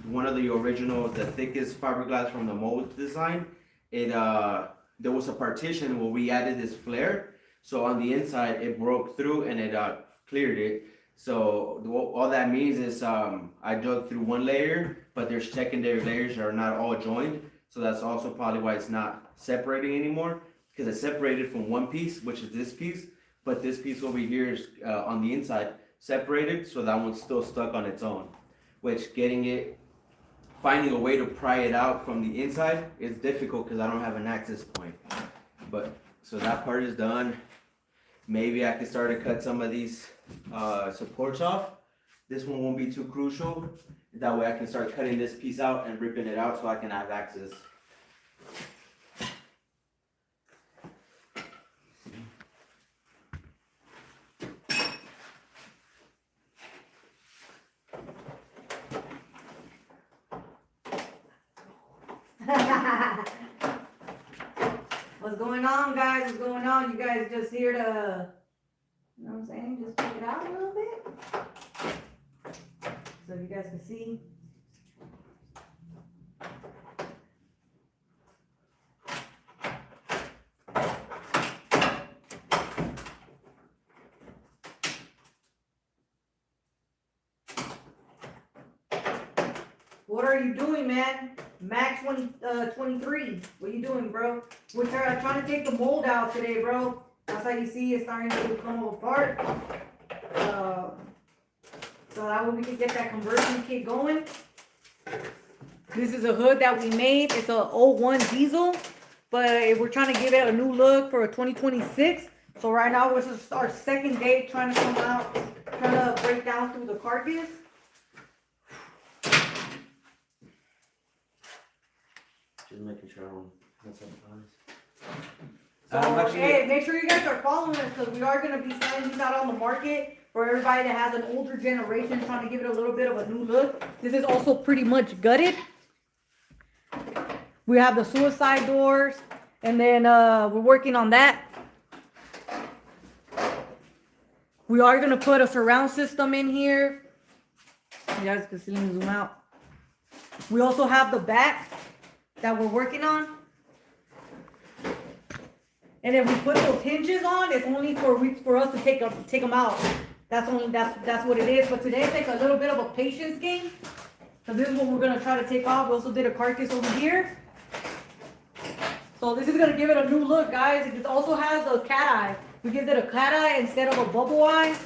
one of the original, the thickest fiberglass from the mold design, it there was a partition where we added this flare. So on the inside, it broke through and it cleared it. So all that means is I dug through one layer, but there's secondary layers that are not all joined. So that's also probably why it's not separating anymore, because it's separated from one piece, which is this piece. But this piece over here is on the inside separated, so that one's still stuck on its own. Which finding a way to pry it out from the inside is difficult because I don't have an access point. But so that part is done. Maybe I can start to cut some of these supports off. This one won't be too crucial. That way I can start cutting this piece out and ripping it out so I can have access. What's going on, guys? What's going on? You guys just here to, you know what I'm saying? Just check it out a little bit. So you guys can see. What are you doing, man? Max 23. What are you doing, bro? We're trying to take the mold out today, bro. That's how you see it's starting to come apart. So that way we can get that conversion kit going. This is a hood that we made. It's a 01 diesel, but we're trying to give it a new look for a 2026. So right now, this is our second day trying to come out, trying to break down through the carcass. Just making sure I don't mess So, up. hey, make sure you guys are following us because we are going to be selling these out on the market for everybody that has an older generation trying to give it a little bit of a new look. This is also pretty much gutted. We have the suicide doors, and then we're working on that. We are going to put a surround system in here. You guys can see me zoom out. We also have the back that we're working on. And if we put those hinges on, it's only for us to take them out. That's what it is. But today it's like a little bit of a patience game. So this is what we're gonna try to take off. We also did a carcass over here. So this is gonna give it a new look, guys. It also has a cat eye. We give it a cat eye instead of a bubble eye.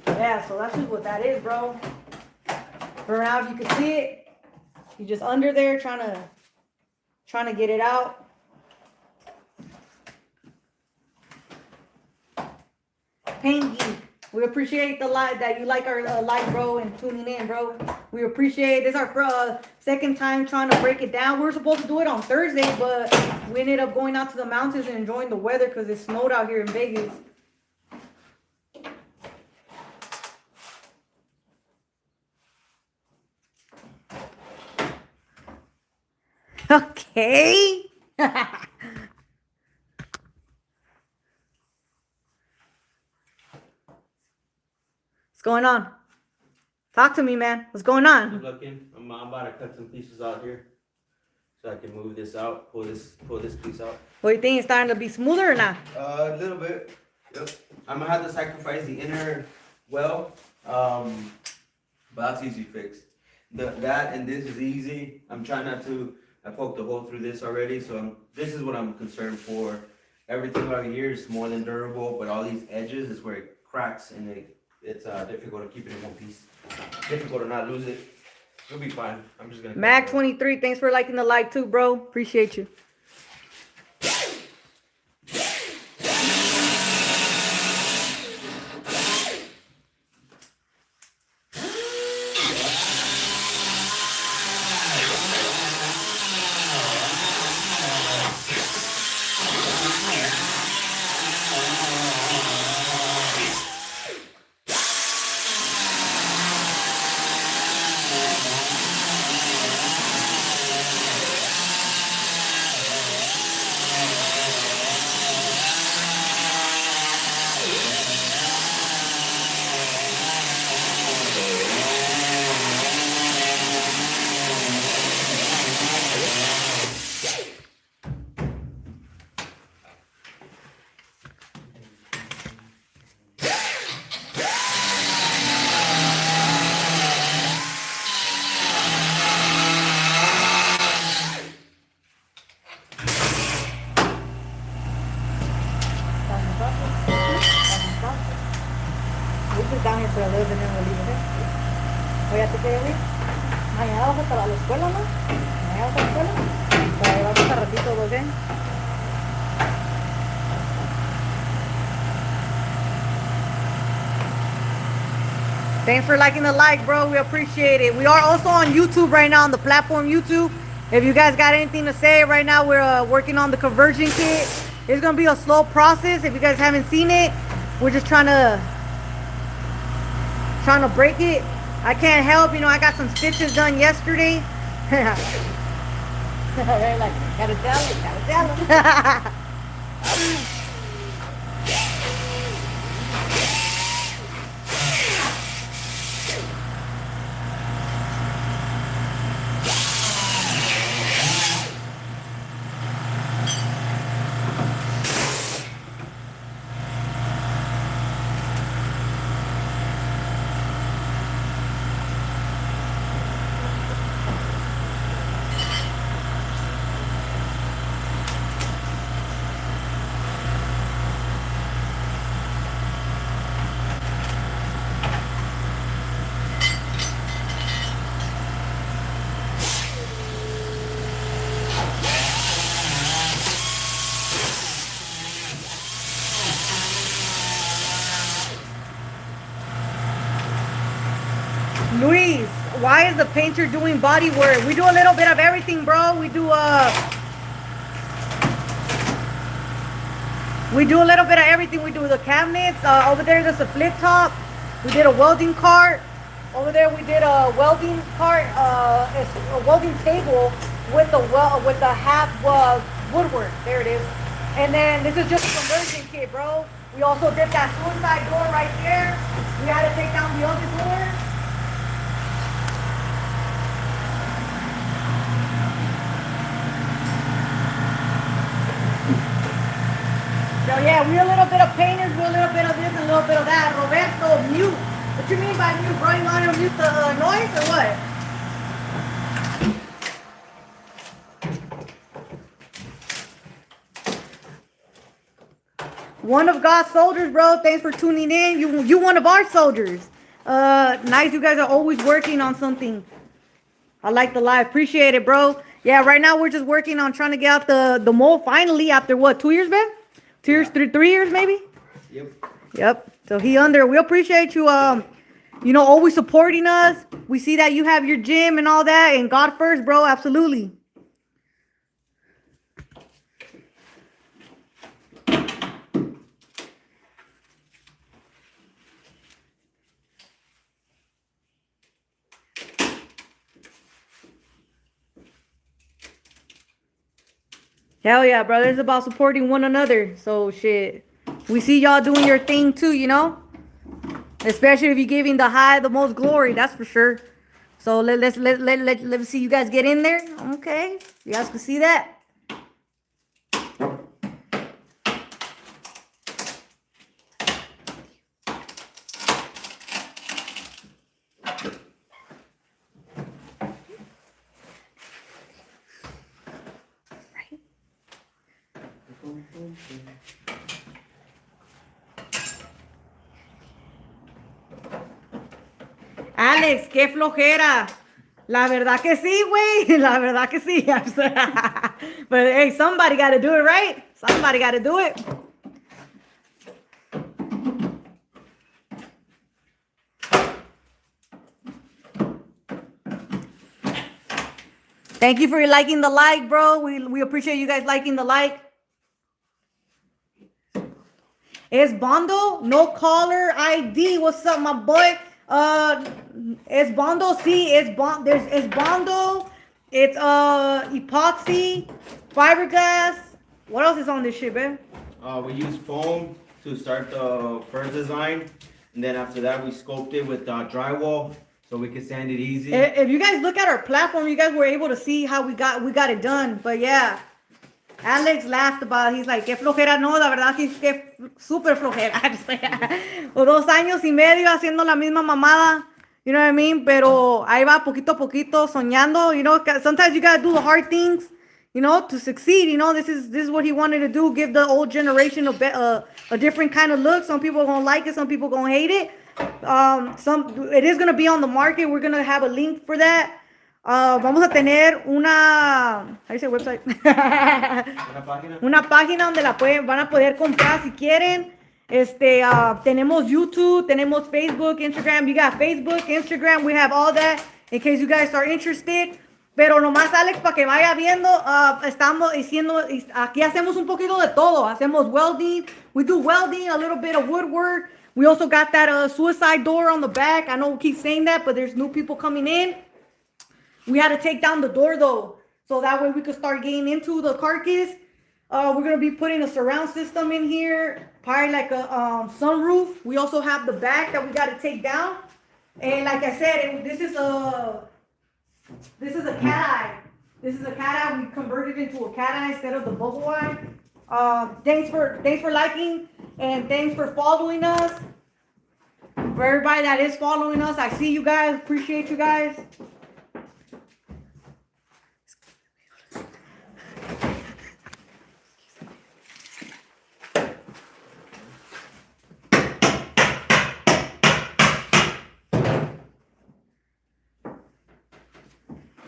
Yeah, so that's just what that is, bro. For now, if you can see it, you're just under there trying to get it out. Paint Geek, we appreciate the that you like our live, bro, and tuning in, bro. We appreciate this. Is our second time trying to break it down. We were supposed to do it on Thursday, but we ended up going out to the mountains and enjoying the weather because it snowed out here in Vegas. Okay. What's going on? Talk to me, man. What's going on? Good looking. I'm about to cut some pieces out here so I can move this out, pull this piece out. What do you think? It's starting to be smoother or not? A little bit. Yep. I'm gonna have to sacrifice the inner well, but that's easy fixed. That and this is easy. I'm trying not to. I poked a hole through this already, so this is what I'm concerned for. Everything over here is more than durable, but all these edges is where it cracks and it's difficult to keep it in one piece. Difficult to not lose it. It'll be fine. I'm just gonna. Mac 23, thanks for liking the like too, bro. Appreciate you. Mañana vamos para la escuela, ¿no? Mañana vamos a la escuela. Pues vamos a ratito, ¿ok? Thanks for liking the like, bro. We appreciate it. We are also on YouTube right now, on the platform YouTube. If you guys got anything to say right now, we're working on the conversion kit. It's gonna be a slow process. If you guys haven't seen it, we're just trying to break it. I can't help, you know, I got some stitches done yesterday. They're like, gotta tell him. Luis, why is the painter doing body work? We do a little bit of everything, bro. We do a little bit of everything. We do the cabinets. Over there, there's a flip top. We did a welding cart. Over there, we did a welding cart. It's a welding table with the half woodwork. There it is. And then this is just a conversion kit, bro. We also did that suicide door right there. We had to take down the other door. So yeah, we're a little bit of painters, we're a little bit of this and a little bit of that. Roberto, mute. What you mean by mute, bro? You want to mute the noise or what? One of God's soldiers, bro. Thanks for tuning in. You one of our soldiers. Nice, you guys are always working on something. I like the live. Appreciate it, bro. Yeah, right now we're just working on trying to get out the mold finally after what, 2 years, man? 2 years, 3 years maybe? Yep. So we appreciate you, you know, always supporting us. We see that you have your gym and all that, and God first, bro. Absolutely. Hell yeah, brother. It's about supporting one another. So shit. We see y'all doing your thing too, you know? Especially if you're giving the most glory, that's for sure. So let's see you guys get in there. Okay. You guys can see that. Alex, qué flojera. La verdad que sí, güey. La verdad que sí. But hey, somebody got to do it, right? Somebody got to do it. Thank you for liking the like, bro. We appreciate you guys liking the like. Es Bondo, no caller ID. What's up, my boy? Es Bondo, sí, es Bondo. It's Bondo. It's epoxy, fiberglass. What else is on this shit, man? We use foam to start the first design, and then after that we scoped it with drywall so we can sand it easy. If you guys look at our platform, you guys were able to see how we got it done. But yeah. Alex laughed about it. He's like, qué flojera, no, la verdad que súper flojera. O 2 años y medio haciendo la misma mamada, you know what I mean? Pero ahí va poquito a poquito soñando, you know, sometimes you gotta do the hard things, you know, to succeed, you know, this is what he wanted to do, give the old generation a different kind of look. Some people are gonna like it, some people are gonna hate it. It is gonna be on the market. We're gonna have a link for that. Vamos a tener una, how do you say website? Una página. Una página donde van a poder comprar si quieren. Tenemos YouTube, tenemos Facebook, Instagram. You got Facebook, Instagram. We have all that in case you guys are interested. Pero nomás, Alex, para que vaya viendo, estamos diciendo, aquí hacemos un poquito de todo. Hacemos welding. We do welding, a little bit of woodwork. We also got that suicide door on the back. I know we keep saying that, but there's new people coming in. We had to take down the door, though, so that way we could start getting into the carcass. We're going to be putting a surround system in here, probably like a sunroof. We also have the back that we got to take down. And like I said, this is a cat eye. This is a cat eye. We converted into a cat eye instead of the bubble eye. Thanks for liking, and thanks for following us. For everybody that is following us, I see you guys. Appreciate you guys.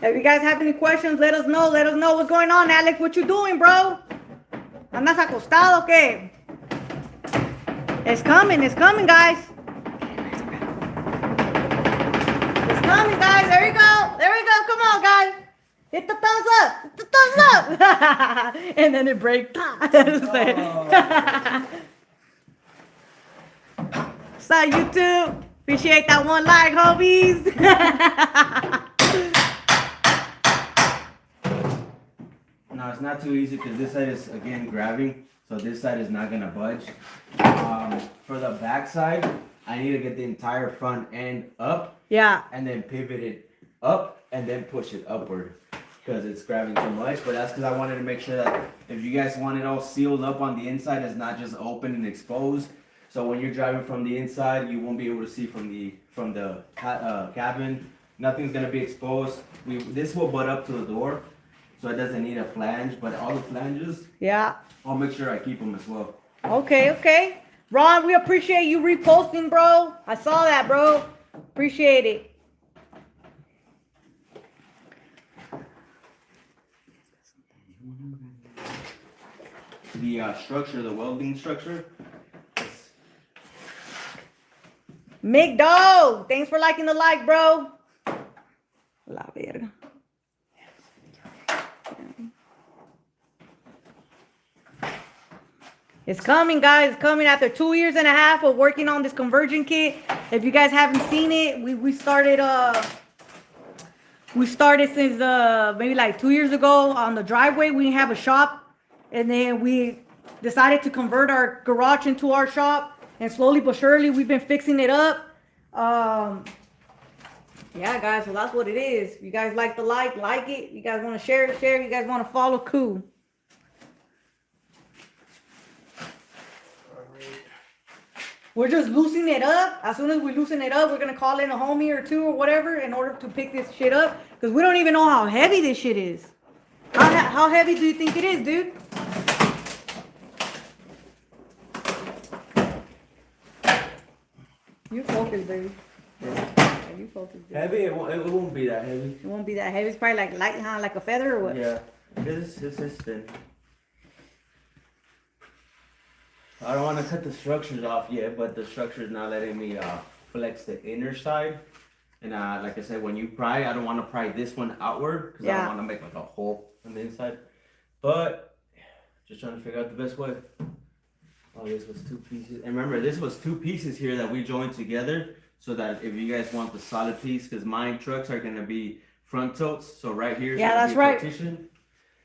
If you guys have any questions, let us know. Let us know what's going on, Alex. What you doing, bro? ¿Andas acostado o qué? It's coming, guys. It's coming, guys. There we go. There we go. Come on, guys. Hit the thumbs up. Hit the thumbs up. And then it breaks. What's up, YouTube? Appreciate that one like, homies. No, it's not too easy because this side is again grabbing, so this side is not gonna budge. For the back side, I need to get the entire front end up. Yeah. And then pivot it up and then push it upward because it's grabbing too much. But that's because I wanted to make sure that if you guys want it all sealed up on the inside, it's not just open and exposed. So when you're driving from the inside, you won't be able to see from the cabin. Nothing's gonna be exposed. This will butt up to the door. So it doesn't need a flange, but all the flanges, yeah, I'll make sure I keep them as well. Okay. Ron, we appreciate you reposting, bro. I saw that, bro. Appreciate it. The structure, the welding structure. Mick Dog, thanks for liking the like, bro. La verga. It's coming, guys. It's coming after 2.5 years of working on this conversion kit. If you guys haven't seen it, we started since maybe like 2 years ago on the driveway. We didn't have a shop, and then we decided to convert our garage into our shop. And slowly but surely, we've been fixing it up. Yeah, guys. So that's what it is. If you guys like the like it. You guys want to share it. You guys want to follow, cool. We're just loosening it up. As soon as we loosen it up, we're going to call in a homie or two or whatever in order to pick this shit up. Because we don't even know how heavy this shit is. How heavy do you think it is, dude? You focus, baby. Yeah, you focus, baby. Heavy? It won't be that heavy. It won't be that heavy. It's probably like light, huh? Like a feather or what? Yeah. This is thin. I don't want to cut the structures off yet, but the structure is not letting me flex the inner side. And like I said, when you pry, I don't want to pry this one outward because I don't want to make like a hole on the inside. But just trying to figure out the best way. Oh, this was 2 pieces. And remember, this was 2 pieces here that we joined together so that if you guys want the solid piece, because my trucks are going to be front tilts. So right here is that's right. partition.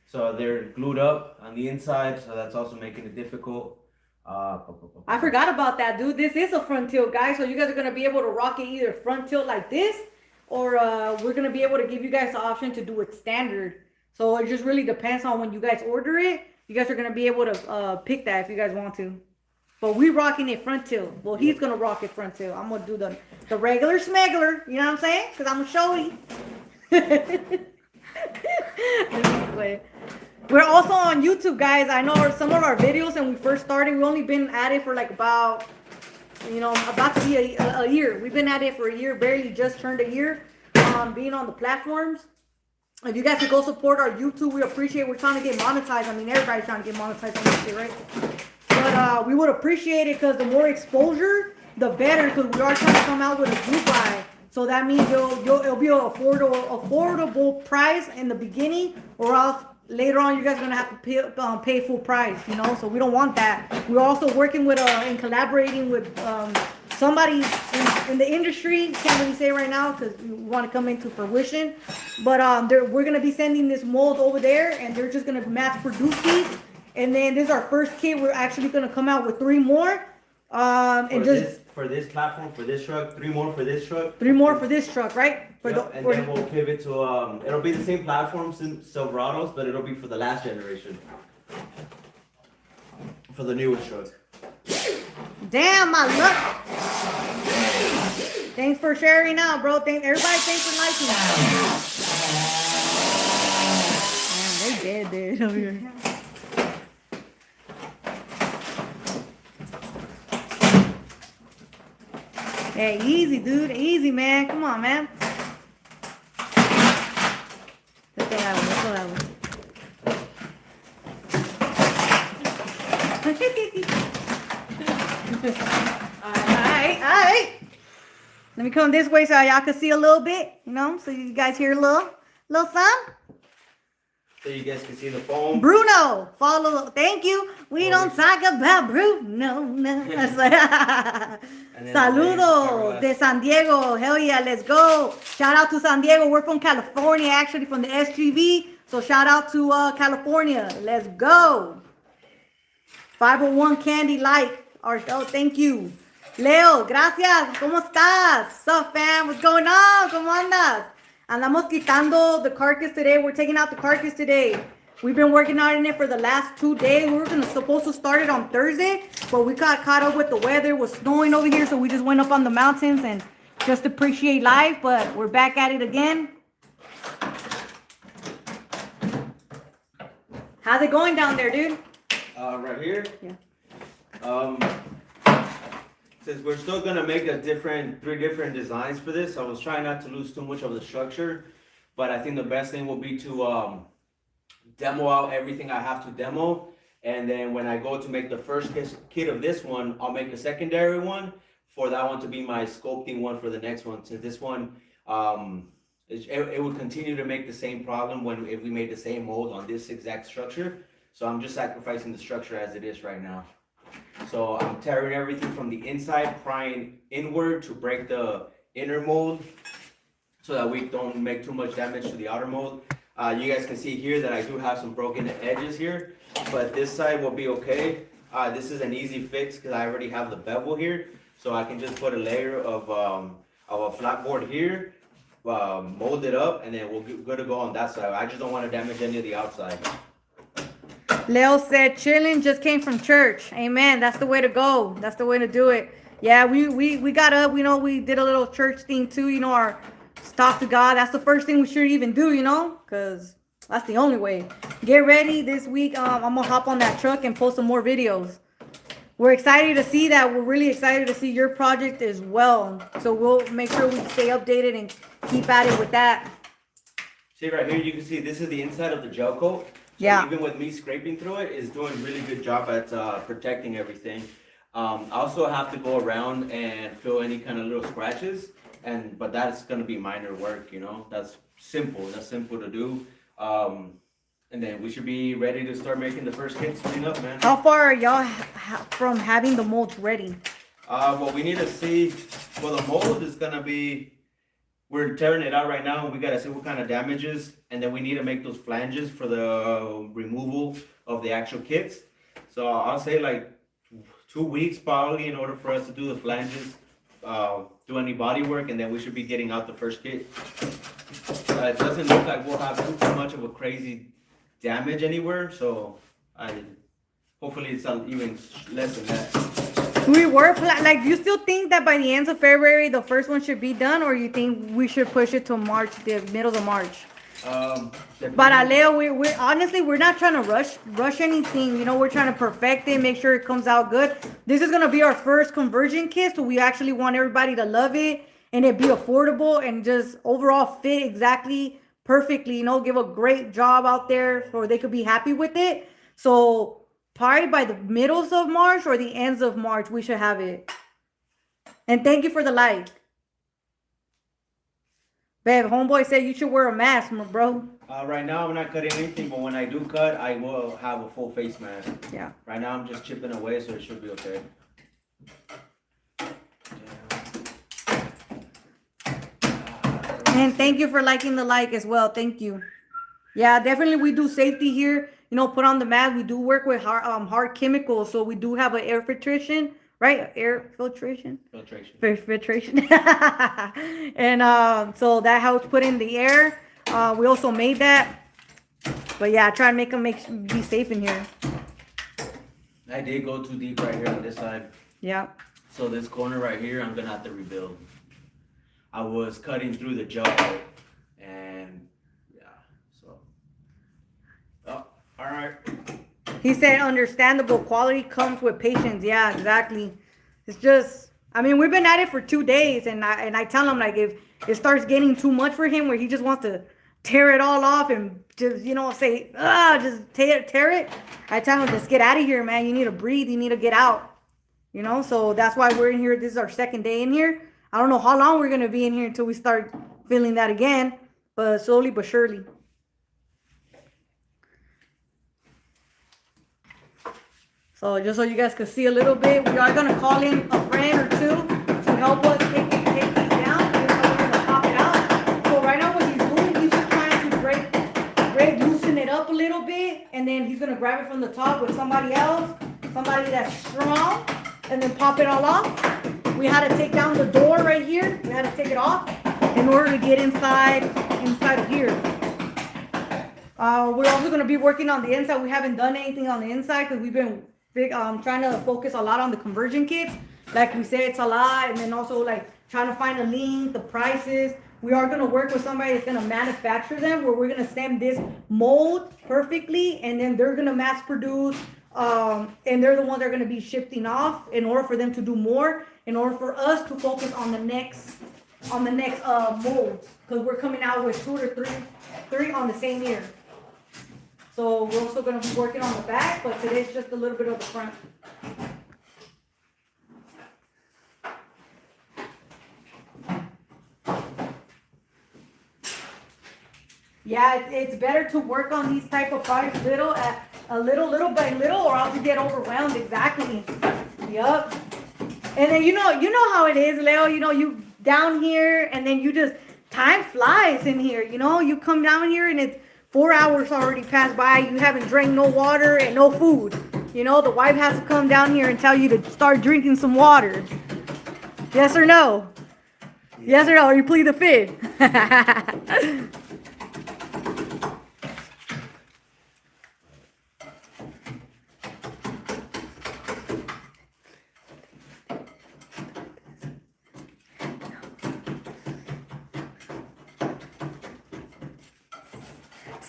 So they're glued up on the inside. So that's also making it difficult. I forgot about that, dude. This is a front tilt, guys. So you guys are going to be able to rock it either front tilt like this, or we're going to be able to give you guys the option to do it standard. So it just really depends on when you guys order it. You guys are going to be able to pick that if you guys want to. But we rocking it front tilt. Well, he's going to rock it front tilt. I'm going to do the regular smuggler. You know what I'm saying? Because I'm a showy. We're also on YouTube, guys. I know some of our videos, and we first started, we've only been at it for like about to be a year. We've been at it for a year, barely just turned a year being on the platforms. If you guys could go support our YouTube, we appreciate. We're trying to get monetized. I mean, everybody's trying to get monetized on this shit, right? But we would appreciate it because the more exposure, the better. Because we are trying to come out with a group buy, so that means it'll be an affordable price in the beginning, or else later on you guys are gonna have to pay full price. You know, so we don't want that. We're also working with and collaborating with somebody in the industry. Can't really say right now because we want to come into fruition. But we're gonna be sending this mold over there, and they're just gonna mass produce these. And then this is our first kit. We're actually gonna come out with 3 more. For this platform, for this truck, 3 more for this truck. 3 more for this truck, right? And then we'll pivot to it'll be the same platforms in Silverados, but it'll be for the last generation. For the newest truck. Damn, my luck. Thanks for sharing out, bro. Everybody, thanks for liking. Man, they dead over here. Hey, easy, dude. Easy, man. Come on, man. Let's go that one. Let's go that one. Alright. Let me come this way so y'all can see a little bit, you know, so you guys hear a little something. So you guys can see the foam. Bruno, follow. Thank you. We don't talk about Bruno. No. Saludo de San Diego. Hell yeah, let's go. Shout out to San Diego. We're from California, actually, from the SGV. So shout out to California. Let's go. 501 Candy like. Oh, thank you. Leo, gracias. ¿Cómo estás? What's up, fam? What's going on? ¿Cómo andas? Andamos quitando the carcass today. We're taking out the carcass today. We've been working on it for the last 2 days. We were supposed to start it on Thursday, but we got caught up with the weather. It was snowing over here, so we just went up on the mountains and just appreciate life. But we're back at it again. How's it going down there, dude? Right here. Yeah. Since we're still gonna make 3 different designs for this, I was trying not to lose too much of the structure, but I think the best thing will be to demo out everything I have to demo, and then when I go to make the first kit of this one, I'll make a secondary one for that one to be my sculpting one for the next one. Since this one, it would continue to make the same problem if we made the same mold on this exact structure. So I'm just sacrificing the structure as it is right now. So I'm tearing everything from the inside, prying inward to break the inner mold so that we don't make too much damage to the outer mold. You guys can see here that I do have some broken edges here, but this side will be okay. This is an easy fix because I already have the bevel here. So I can just put a layer of a flat board here, mold it up, and then we're good to go on that side. I just don't want to damage any of the outside. Leo said, chilling, just came from church. Amen. That's the way to go. That's the way to do it. Yeah, we got up, we did a little church thing too, our talk to God. That's the first thing we should even do, because that's the only way. Get ready this week. I'm going to hop on that truck and post some more videos. We're excited to see that. We're really excited to see your project as well. So we'll make sure we stay updated and keep at it with that. See right here, you can see this is the inside of the gel coat. So yeah. Even with me scraping through it, it's doing a really good job at protecting everything. I also have to go around and fill any kind of little scratches, but that's gonna be minor work, That's simple. That's simple to do. And then we should be ready to start making the first kits clean up, man. How far are y'all from having the molds ready? Well, we need to see. Well, the mold is gonna be. We're tearing it out right now. We gotta see what kind of damages, and then we need to make those flanges for the removal of the actual kits. So I'll say like 2 weeks probably in order for us to do the flanges, do any body work, and then we should be getting out the first kit. It doesn't look like we'll have too much of a crazy damage anywhere, so hopefully it's even less than that. We were do you still think that by the end of February the first one should be done, or you think we should push it to March, the middle of March? But Leo, we're honestly, we're not trying to rush anything. We're trying to perfect it, make sure it comes out good. This is gonna be our first conversion kit, so we actually want everybody to love it and it be affordable and just overall fit exactly perfectly, give a great job out there so they could be happy with it. So probably by the middles of March or the ends of March, we should have it. And thank you for the like. Babe, homeboy said you should wear a mask, my bro. Right now I'm not cutting anything, but when I do cut, I will have a full face mask. Yeah. Right now I'm just chipping away, so it should be okay. And thank you for liking the like as well. Thank you. Yeah, definitely we do safety here. Put on the mask. We do work with hard chemicals, so we do have an air filtration, right? Air filtration. Filtration. And so that helps put in the air. We also made that. But yeah, try and make them be safe in here. I did go too deep right here on this side. Yeah. So this corner right here, I'm gonna have to rebuild. I was cutting through the jaw, and yeah, so. Oh, all right. He said, understandable. Quality comes with patience. Yeah, exactly. It's just, we've been at it for 2 days, and I tell him, like, if it starts getting too much for him, where he just wants to tear it all off and just, say, just tear it. I tell him, just get out of here, man. You need to breathe. You need to get out. So that's why we're in here. This is our second day in here. I don't know how long we're going to be in here until we start feeling that again, but slowly but surely. So just so you guys can see a little bit, we are going to call in a friend or two to help us take these down. We're going to pop it out. So right now what he's doing, he's just trying to loosen it up a little bit, and then he's going to grab it from the top with somebody else, somebody that's strong, and then pop it all off. We had to take down the door right here. We had to take it off in order to get inside of here. We're also going to be working on the inside. We haven't done anything on the inside because we've been trying to focus a lot on the conversion kits. Like we said, it's a lot. And then also like trying to find a link, the prices. We are going to work with somebody that's going to manufacture them, where we're going to stamp this mold perfectly, and then they're going to mass produce. And they're the ones that are going to be shifting off in order for them to do more, in order for us to focus on the next molds, because we're coming out with 2 to 3 on the same year. So we're also going to be working on the back, but today's just a little bit of the front. Yeah, it's better to work on these type of products little by little, or else you get overwhelmed. Exactly. Yup. And then you know how it is, Leo. You down here, and then you just, time flies in here. You come down here and it's 4 hours already passed by. You haven't drank no water and no food. The wife has to come down here and tell you to start drinking some water. Yes or no? Yes or no? Or you plead the fifth.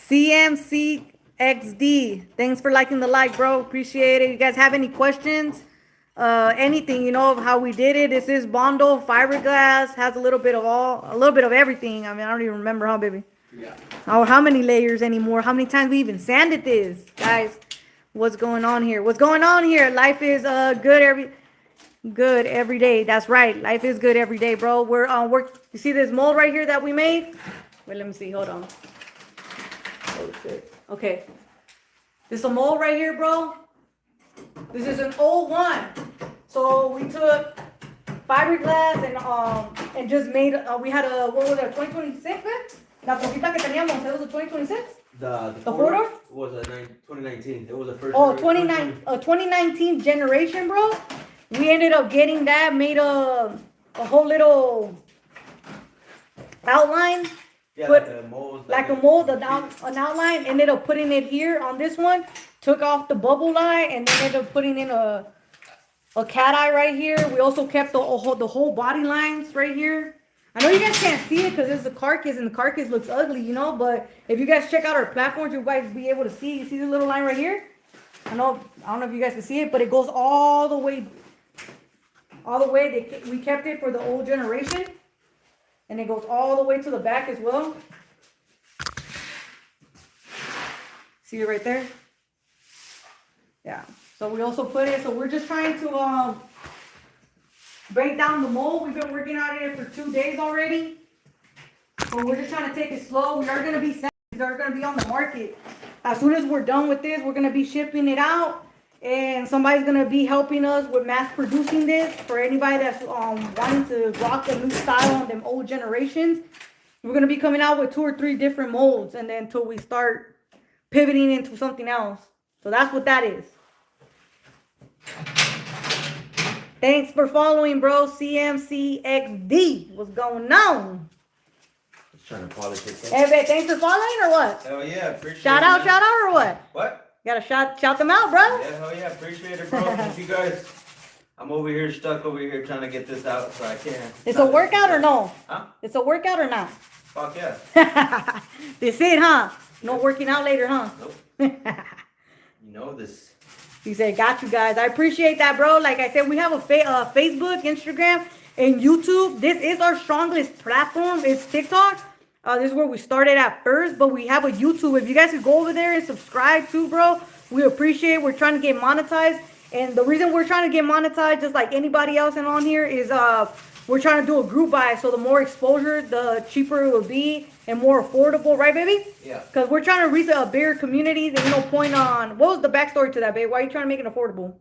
CMCXD, thanks for liking the like, bro. Appreciate it. You guys have any questions? Anything, of how we did it? This is Bondo fiberglass. Has a little bit of everything. I don't even remember, huh, baby? Yeah. Oh, how many layers anymore? How many times we even sanded this, guys? What's going on here? Life is good every day. That's right. Life is good every day, bro. We're you see this mold right here that we made? Wait, let me see. Hold on. Oh shit. Okay. This is a mold right here, bro. This is an old one. So we took fiberglass and just made we had a, what was it, 2026, man? La cosita que teníamos, it was a 2026? The four-door? Was a 2019. It was the first. 2019 generation, bro. We ended up getting that, made a whole little outline. Yeah, put, like a mold. an outline. Ended up putting it here on this one. Took off the bubble eye and then ended up putting in a cat eye right here. We also kept the whole body lines right here. I know you guys can't see it because it's a carcass and the carcass looks ugly, but if you guys check out our platforms, you guys be able to see. You see the little line right here? I don't know if you guys can see it, but it goes all the way. We kept it for the old generation, and it goes all the way to the back as well. See it right there? Yeah. So we also put it, so we're just trying to break down the mold. We've been working on it for 2 days already. So we're just trying to take it slow. We are going to be sending, these are going to be on the market. As soon as we're done with this, we're going to be shipping it out. And somebody's going to be helping us with mass producing this for anybody that's wanting to rock a new style on them old generations. We're going to be coming out with 2 or 3 different molds, and then until we start pivoting into something else. So that's what that is. Thanks for following, bro. CMCXD. What's going on? Just trying to polish it. Hey, thanks for following or what? Hell yeah, appreciate it. Shout out or what? What? You gotta shout them out, bro. Yeah, hell yeah, appreciate it, bro. Thank you guys. I'm over here stuck over here trying to get this out so I can. It's a workout or no? Huh? It's a workout or not? Fuck yeah. This it, huh? No working out later, huh? Nope. You know this. He said, got you guys. I appreciate that, bro. Like I said, we have a Facebook, Instagram, and YouTube. This is our strongest platform. It's TikTok. This is where we started at first, but we have a YouTube. If you guys could go over there and subscribe too, bro, we appreciate it. We're trying to get monetized. And the reason we're trying to get monetized, just like anybody else in on here, is we're trying to do a group buy. So the more exposure, the cheaper it will be and more affordable, right, baby? Yeah. Because we're trying to reach a bigger community. There's no point on... What was the backstory to that, babe? Why are you trying to make it affordable?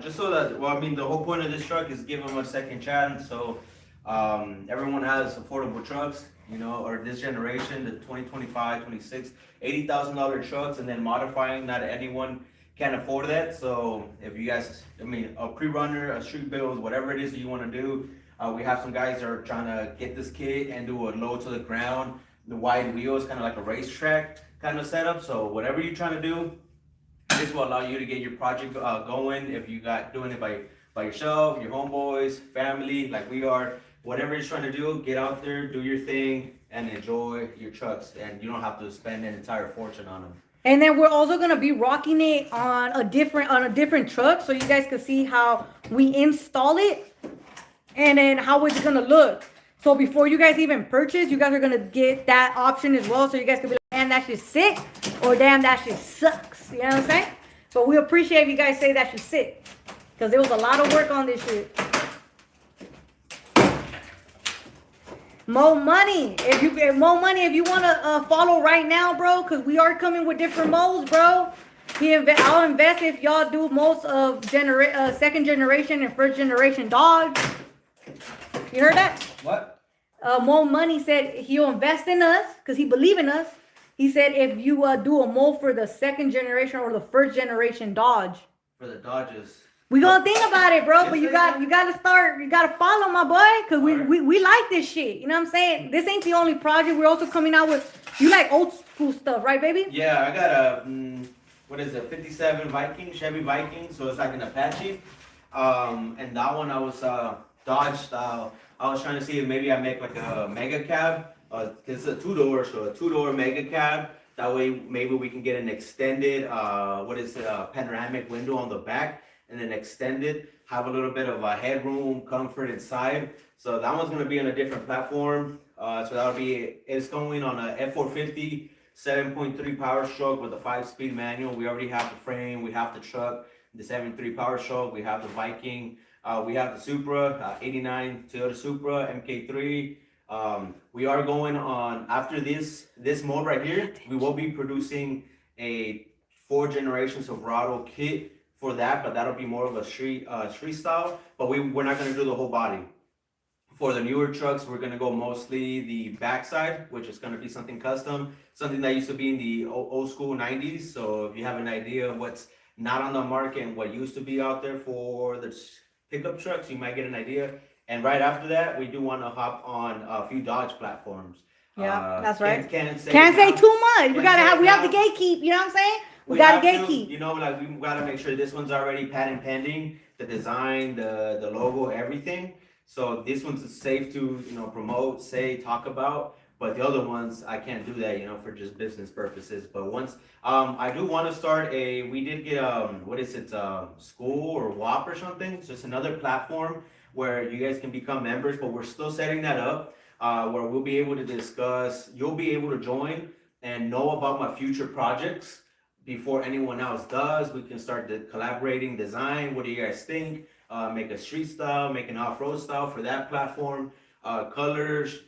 Just so that, well, I mean, the whole point of this truck is give them a second chance. So everyone has affordable trucks, you know, or this generation, the 2025, 26, $80,000 trucks, and then modifying. Not anyone can afford that. So if you guys, I mean, a pre-runner, a street build, whatever it is that you want to do, we have some guys that are trying to get this kit and do a low to the ground. The wide wheels, kind of like a racetrack kind of setup. So whatever you're trying to do, this will allow you to get your project going. If you got doing it by yourself, your homeboys, family, like we are, whatever you're trying to do, get out there, do your thing, and enjoy your trucks. And you don't have to spend an entire fortune on them. And then we're also gonna be rocking it on a different truck, so you guys can see how we install it, and then how it's gonna look. So before you guys even purchase, you guys are gonna get that option as well, so you guys can be like, damn, that shit's sick, or damn, that shit sucks. You know what I'm saying? But we appreciate if you guys say that shit's sick, because there was a lot of work on this shit. More money. If you get more money, if you want to follow right now, bro, because we are coming with different molds, bro. I'll invest if y'all do most of second generation and first generation Dodge. You heard that? What? Mo Money said he'll invest in us because he believe in us. He said if you do a mold for the second generation or the first generation Dodge. For the Dodges. We gonna think about it, bro. Yes, But you gotta follow my boy, cause we like this shit. You know what I'm saying? This ain't the only project. We're also coming out with. You like old school stuff, right, baby? Yeah, I got a what is it? 57 Viking, Chevy Viking. So it's like an Apache. And that one I was Dodge style. I was trying to see if maybe I make like a mega cab. It's a 2-door, so a 2-door mega cab. That way maybe we can get an extended panoramic window on the back. And then extend it, have a little bit of headroom, comfort inside. So that one's gonna be on a different platform. So that'll be, it's going on a F450 7.3 power stroke with a 5-speed manual. We already have the frame, we have the truck, the 7.3 power stroke, we have the Viking, we have the Supra, 89 Toyota Supra, MK3. We are going on, after this mode right here, we will be producing a 4 generations of Rado kit for that, but that'll be more of a street style. But we're not gonna do the whole body. For the newer trucks, we're gonna go mostly the backside, which is gonna be something custom, something that used to be in the old school 90s. So if you have an idea of what's not on the market and what used to be out there for the pickup trucks, you might get an idea. And right after that, we do want to hop on a few Dodge platforms. Yeah, that's right. Can't say too much. We have the gatekeep. You know what I'm saying? We gotta gatekeep. You know, like we gotta make sure this one's already patent pending, the design, the logo, everything. So this one's safe to, you know, promote, say, talk about. But the other ones, I can't do that, you know, for just business purposes. But once, I do want to start we did get, school or WAP or something. It's just another platform where you guys can become members, but we're still setting that up, where we'll be able to discuss, you'll be able to join and know about my future projects before anyone else does. We can start collaborating, design. What do you guys think? Make a street style, make an off-road style for that platform. Colors,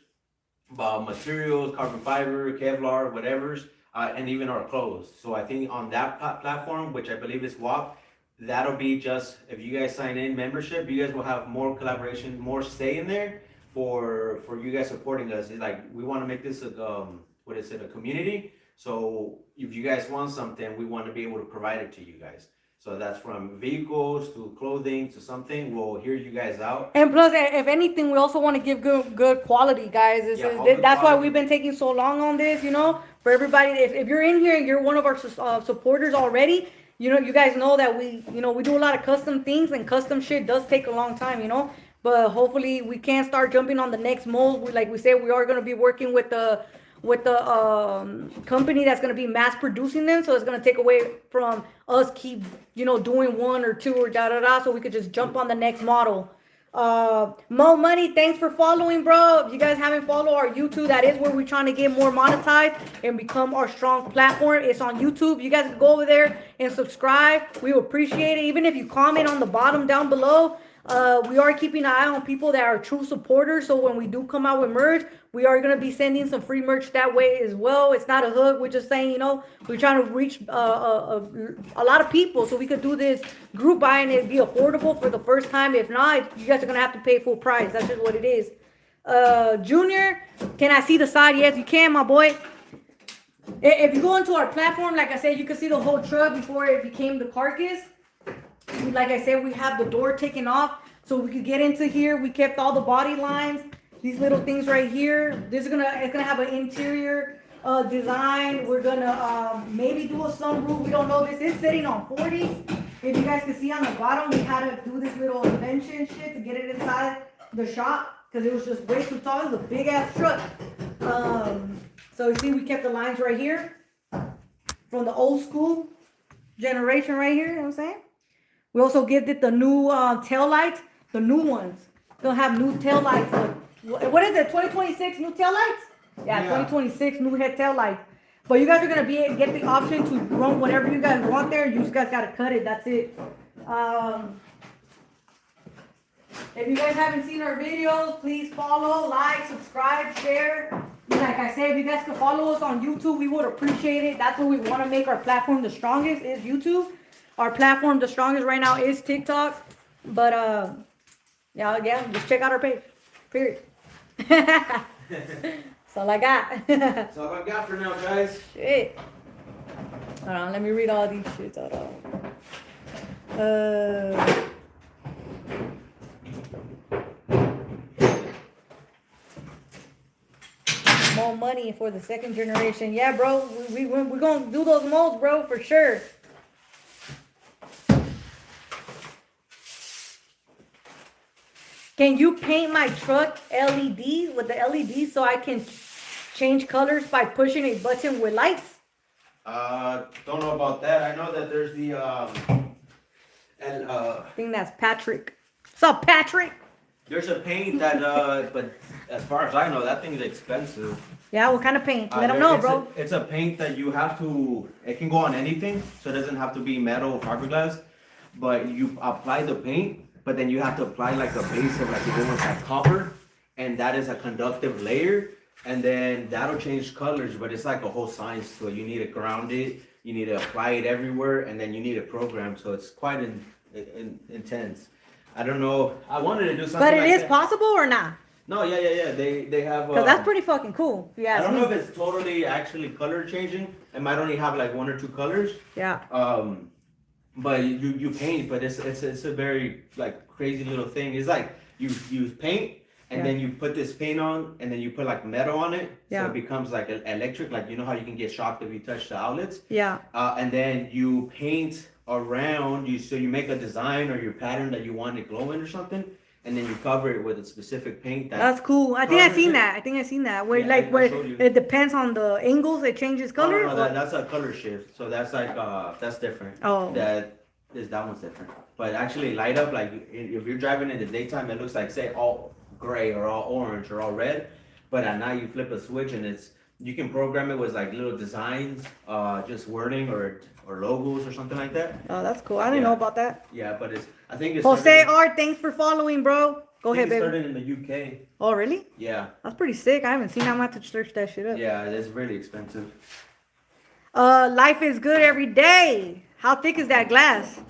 materials, carbon fiber, Kevlar, whatever's, and even our clothes. So I think on that platform, which I believe is WAP, that'll be just, if you guys sign in membership, you guys will have more collaboration, more say in there for you guys supporting us. It's like, we want to make this a community. So if you guys want something, we want to be able to provide it to you guys. So that's from vehicles to clothing to something. We'll hear you guys out. And plus, if anything, we also want to give good quality, guys. That's why we've been taking so long on this, you know, for everybody. If you're in here and you're one of our supporters already, you know, you guys know that we do a lot of custom things, and custom shit does take a long time, you know. But hopefully we can start jumping on the next mold. Like we said, we are going to be working with the company that's going to be mass producing them, so it's going to take away from us keep doing one or two or so we could just jump on the next model. Mo Money, thanks for following, bro. If you guys haven't followed our YouTube, that is where we're trying to get more monetized and become our strong platform. It's on YouTube. You guys can go over there and subscribe. We appreciate it. Even if you comment on the bottom down below, we are keeping an eye on people that are true supporters. So when we do come out with merch, we are going to be sending some free merch that way as well. It's not a hook. We're just saying, we're trying to reach a lot of people so we could do this group buy and it be affordable for the first time. If not, you guys are going to have to pay full price. That's just what it is. Junior, can I see the side? Yes, you can, my boy. If you go into our platform, like I said, you can see the whole truck before it became the carcass. Like I said, we have the door taken off so we could get into here. We kept all the body lines. These little things right here. It's gonna have an interior design. We're gonna maybe do a sunroof. We don't know. This is sitting on 40s. If you guys can see on the bottom, we had to do this little invention shit to get it inside the shop because it was just way too tall. It was a big ass truck. So you see, we kept the lines right here from the old school generation right here. You know what I'm saying? We also give it the new tail lights, the new ones. They'll have new tail lights. What is it? 2026 new tail lights? Yeah, 2026 new head tail lights. But you guys are gonna get the option to run whatever you guys want there. You just guys gotta cut it. That's it. If you guys haven't seen our videos, please follow, like, subscribe, share. Like I said, if you guys could follow us on YouTube, we would appreciate it. That's where we want to make our platform the strongest, is YouTube. Our platform, the strongest right now, is TikTok. But, yeah, just check out our page. Period. That's all I got. That's all I got for now, guys. Shit. Hold on, let me read all these shits. Hold on. More money for the second generation. Yeah, bro. We're going to do those molds, bro, for sure. Can you paint my truck LED with the LED so I can change colors by pushing a button with lights? Don't know about that. I know that there's the I think that's Patrick. What's up, Patrick? There's a paint that but as far as I know, that thing is expensive. Yeah, what kind of paint? Let them know, bro. It's a paint that you have to. It can go on anything, so it doesn't have to be metal or fiberglass. But you apply the paint. But then you have to apply like a base of like almost like copper, and that is a conductive layer, and then that'll change colors. But it's like a whole science to it. You need to ground it, you need to apply it everywhere, and then you need a program. So it's quite intense. I don't know. I wanted to do something. But it is possible or not? No, yeah. They have. Because that's pretty fucking cool. If you ask I don't me. know if it's totally actually color changing. It might only have like 1 or 2 colors. Yeah. But you paint, but it's a very like crazy little thing. It's like you paint and then you put this paint on and then you put like metal on it, so it becomes like electric. Like, you know how you can get shocked if you touch the outlets. Yeah. And then you paint around you, so you make a design or your pattern that you want it glowing or something, and then you cover it with a specific paint. That's cool. I think I've seen that. Where where it depends on the angles, it changes color. No, that's a color shift. So that's like that's different. Oh. That one's different. But actually, light up, like if you're driving in the daytime, it looks like, say, all gray or all orange or all red. But at night you flip a switch and it's You can program it with like little designs, just wording or logos or something like that. Oh, that's cool. I didn't know about that. Yeah, but I think it's Jose R, thanks for following, bro. Go ahead, it baby. started in the UK. Oh, really? Yeah. That's pretty sick. I haven't seen. I'm gonna have to search that shit up. Yeah, it's really expensive. Life is good every day. How thick is that glass?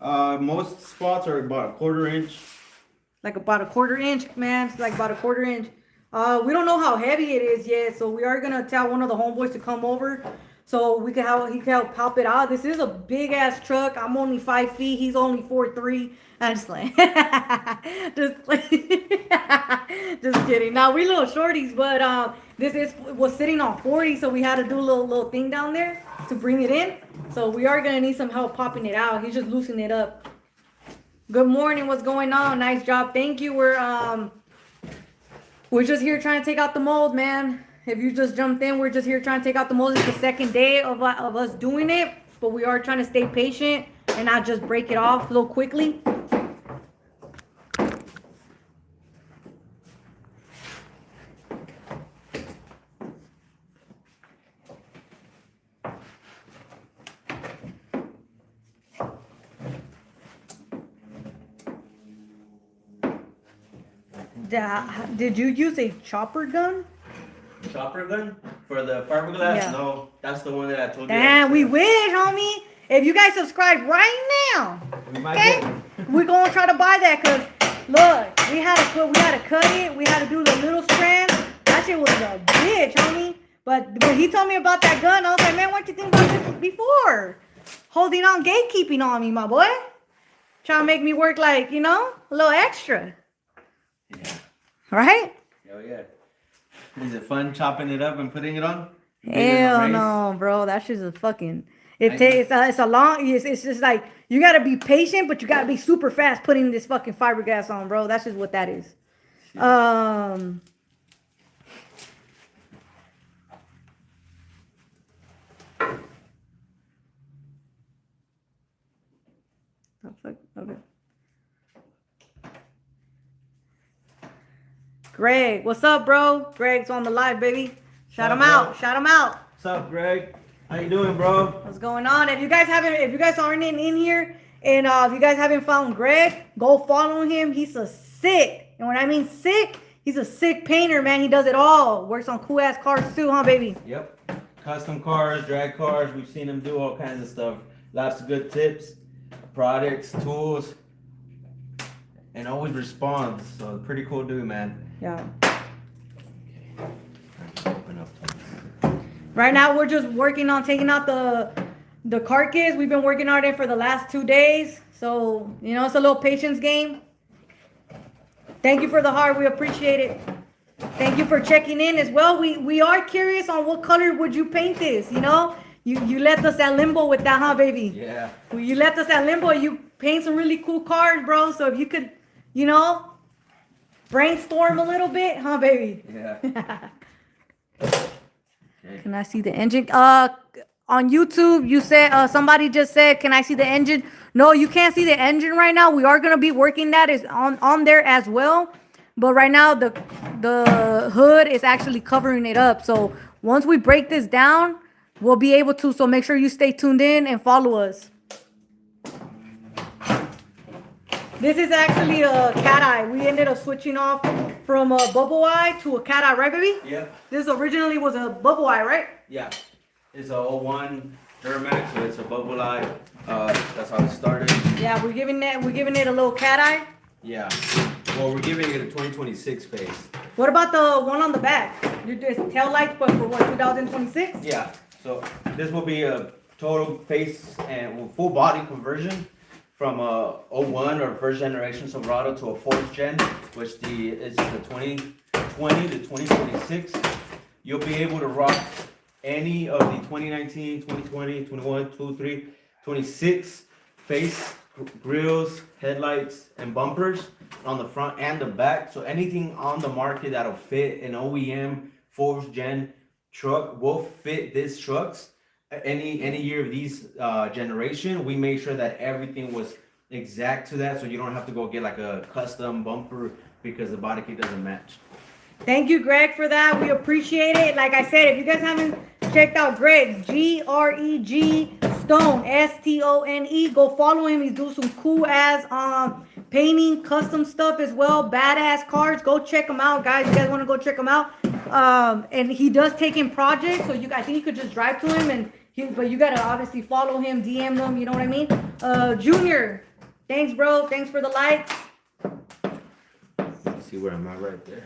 Most spots are about a 1/4 inch. Like about a 1/4 inch, man. It's like about a 1/4 inch. We don't know how heavy it is yet, so we are gonna tell one of the homeboys to come over so he can help pop it out. This is a big ass truck. I'm only 5 feet. He's only 4'3". I'm just like, just kidding. Now we little shorties, but this was sitting on 40, so we had to do a little thing down there to bring it in. So we are gonna need some help popping it out. He's just loosening it up. Good morning. What's going on? Nice job. Thank you. We're just here trying to take out the mold, man. If you just jumped in, we're just here trying to take out the mold. It's the second day of us doing it, but we are trying to stay patient and not just break it off so quickly. Did you use a chopper gun? Chopper gun for the fiberglass? Yeah. No, that's the one that I told you. Damn, we wish, homie. If you guys subscribe right now, We might okay, we're gonna try to buy that. Cause look, we had to cut it. We had to do the little strand. That shit was a bitch, homie. But when he told me about that gun, I was like, man, what you think about this before? Holding on, gatekeeping on me, my boy. Trying to make me work like, a little extra. Yeah. Right? Hell yeah. Is it fun chopping it up and putting it on? Hell no, bro. That shit's a fucking. It's a long. It's just like you gotta be patient, but you gotta be super fast putting this fucking fiberglass on, bro. That's just what that is. Okay. Greg, what's up, bro? Greg's on the live, baby. Shout him out. Shout him out. What's up, Greg? How you doing, bro? What's going on? If you guys aren't in here, and if you guys haven't found Greg, go follow him. He's a sick, and when I mean sick, he's a sick painter, man. He does it all. Works on cool ass cars too, huh, baby? Yep. Custom cars, drag cars. We've seen him do all kinds of stuff. Lots of good tips, products, tools, and always responds. So pretty cool dude, man. Yeah. Open up. Right now, we're just working on taking out the carcass. We've been working on it for the last 2 days. So, it's a little patience game. Thank you for the heart. We appreciate it. Thank you for checking in as well. We are curious on what color would you paint this, You left us at limbo with that, huh, baby? Yeah. You left us at limbo. You paint some really cool cars, bro. So if you could, brainstorm a little bit, huh, baby? Yeah. Can I see the engine? On YouTube, you said somebody just said, "Can I see the engine?" No, you can't see the engine right now. We are gonna be working that is on there as well, but right now the hood is actually covering it up. So once we break this down, we'll be able to. So make sure you stay tuned in and follow us. This is actually a cat eye. We ended up switching off from a bubble eye to a cat eye, right, baby? Yeah. This originally was a bubble eye, right? Yeah. It's a 01 Duramax, so it's a bubble eye. That's how it started. Yeah, we're giving it a little cat eye. Yeah. Well, we're giving it a 2026 face. What about the one on the back? You just tail lights, but for what, 2026? Yeah. So this will be a total face and full body conversion from a 01 or first generation Silverado to a fourth gen, which is the 2020 to 2026. You'll be able to rock any of the 2019, 2020, 21, 23, 26 face grills, headlights, and bumpers on the front and the back. So anything on the market that'll fit an OEM fourth gen truck will fit these trucks. Any year of these generation, we made sure that everything was exact to that, so you don't have to go get like a custom bumper because the body kit doesn't match. Thank you, Greg, for that. We appreciate it. Like I said, if you guys haven't checked out Greg, Greg Stone, Stone, go follow him. He's doing some cool ass painting, custom stuff as well. Badass cards. Go check him out, guys. You guys want to go check him out? And he does take in projects, so I think you could just drive to him but you gotta obviously follow him, DM them. You know what I mean? Junior, thanks, bro. Thanks for the likes. Let's see where I'm at right there.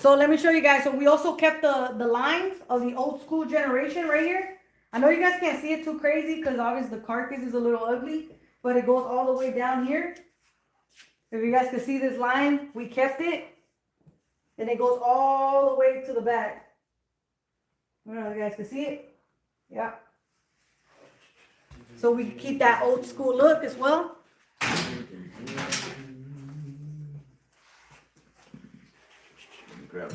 So let me show you guys. So we also kept the lines of the old school generation right here. I know you guys can't see it too crazy because obviously the carcass is a little ugly, but it goes all the way down here. If you guys can see this line, we kept it. And it goes all the way to the back. I don't know if you guys can see it. Yeah. So we keep that old school look as well. Grab.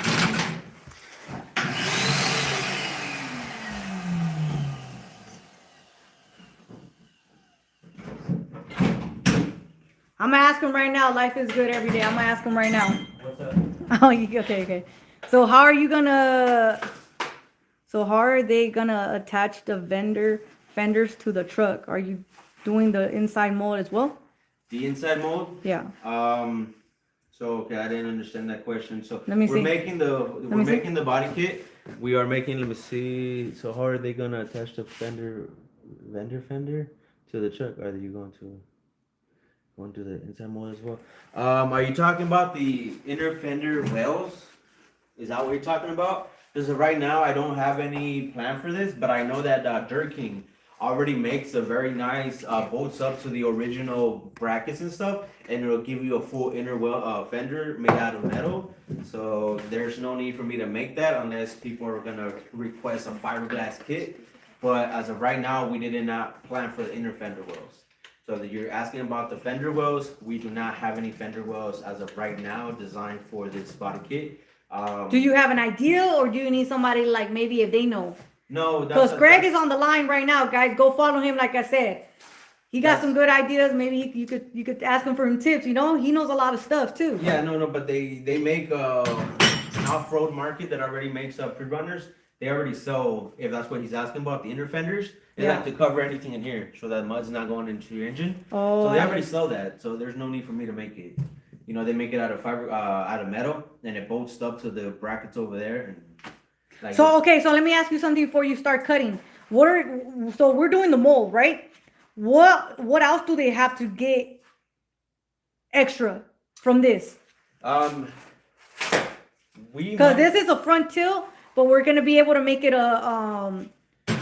I'm gonna ask him right now. Life is good every day. I'm gonna ask him right now. What's up? Oh, okay. So how are they gonna attach the fenders to the truck? Are you doing the inside mold as well? The inside mold? Yeah. So okay, I didn't understand that question. So Let me we're see. making the body kit. We are making. Let me see. So how are they gonna attach the fender to the truck? Are you going to the inside mold as well? Are you talking about the inner fender wells? Is that what you're talking about? Because right now I don't have any plan for this, but I know that Dirt King already makes a very nice bolts up to the original brackets and stuff, and it'll give you a full inner well fender made out of metal. So there's no need for me to make that unless people are gonna request a fiberglass kit. But as of right now, we did not plan for the inner fender wells. So that you're asking about the fender wells, we do not have any fender wells as of right now designed for this body kit. Do you have an idea, or do you need somebody like maybe if they know? No, because Greg is on the line right now, guys. Go follow him. Like I said, he got some good ideas. Maybe you could ask him for some tips. You know, he knows a lot of stuff too. Yeah, no, but they make an off-road market that already makes pre-runners. They already sell, if that's what he's asking about, the inner fenders. They have to cover anything in here so that mud's not going into your engine. Oh, so they already sell that. So there's no need for me to make it. You know, they make it out of fiber, out of metal, and it bolts up to the brackets over there. And like so okay, so let me ask you something before you start cutting. So we're doing the mold, right? What else do they have to get extra from this? Because this is a front tilt, but we're gonna be able to make it a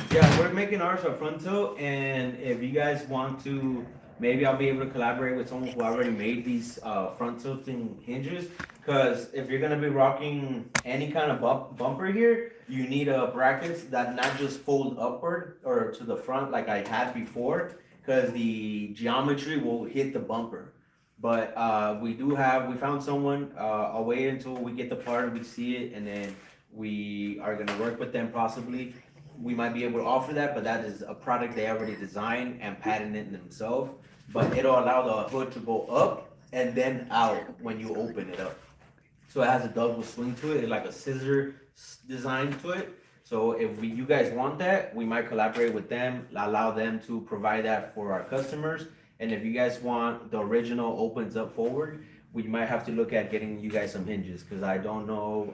Yeah, we're making ours a front tilt, and if you guys want to, maybe I'll be able to collaborate with someone who already made these front tilting hinges. Because if you're gonna be rocking any kind of bumper here, you need brackets that not just fold upward or to the front like I had before, because the geometry will hit the bumper. But we found someone. I'll wait until we get the part, we see it, and then we are gonna work with them possibly. We might be able to offer that, but that is a product they already designed and patented themselves. But it'll allow the hood to go up and then out when you open it up. So it has a double swing to it, it's like a scissor design to it. So if you guys want that, we might collaborate with them, allow them to provide that for our customers. And if you guys want the original opens up forward, we might have to look at getting you guys some hinges, because I don't know,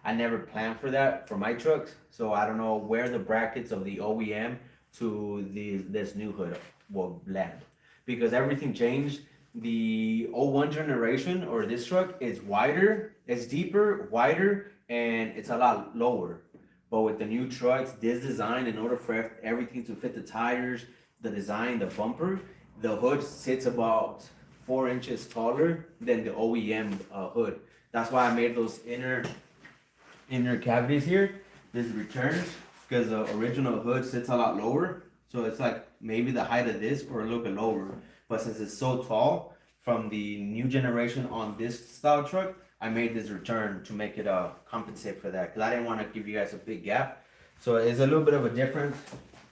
I never planned for that for my trucks, so I don't know where the brackets of the OEM to this new hood will land, because everything changed. The 01 generation or this truck is wider, it's deeper, wider, and it's a lot lower. But with the new trucks, this design, in order for everything to fit the tires, the design, the bumper, the hood sits about 4 inches taller than the OEM hood. That's why I made those inner cavities here. This returns because the original hood sits a lot lower, so it's like maybe the height of this or a little bit lower. But since it's so tall from the new generation on this style truck, I made this return to make it compensate for that, because I didn't want to give you guys a big gap. So it's a little bit of a difference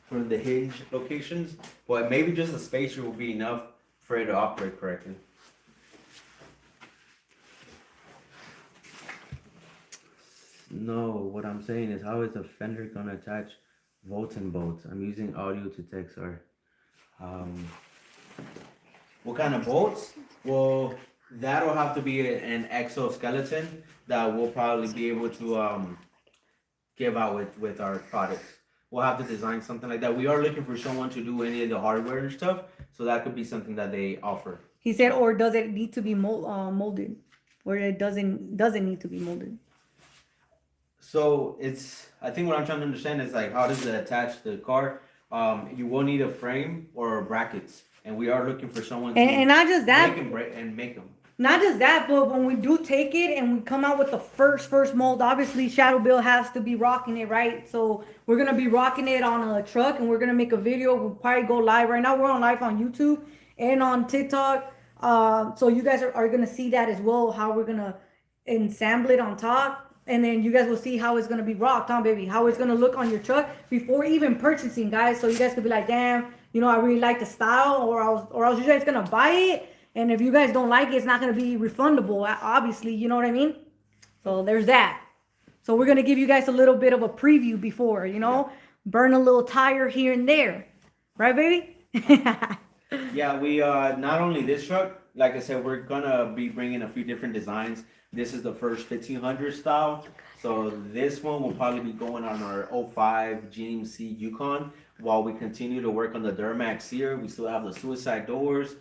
from the hinge locations, but maybe just the spacer will be enough for it to operate correctly. No, what I'm saying is, how is the fender gonna attach volts and bolts? I'm using audio to text or um. What kind of bolts? Well, that'll have to be an exoskeleton that we'll probably be able to give out with our products. We'll have to design something like that. We are looking for someone to do any of the hardware and stuff, so that could be something that they offer. He said, or does it need to be molded, or it doesn't need to be molded? So it's, I think what I'm trying to understand is like, how does it attach to the car? You will need a frame or brackets, and we are looking for someone to And not just that, make them. not just that, but when we do take it and we come out with the first mold, obviously Shadow Bill has to be rocking it, right? So we're gonna be rocking it on a truck, and we're gonna make a video. We'll probably go live right now. We're on live on YouTube and on TikTok. So you guys are gonna see that as well, how we're gonna ensemble it on top. And then you guys will see how it's gonna be rocked, huh, baby? How it's gonna look on your truck before even purchasing, guys. So you guys could be like, damn, you know, I really like the style, or else you guys gonna buy it. And if you guys don't like it, it's not gonna be refundable, obviously. You know what I mean? So there's that. So we're gonna give you guys a little bit of a preview before, you know, burn a little tire here and there, right, baby? Yeah, we not only this truck, like I said, we're gonna be bringing a few different designs. This is the first 1500 style. So this one will probably be going on our 05 GMC Yukon while we continue to work on the Duramax here. We still have the suicide doors.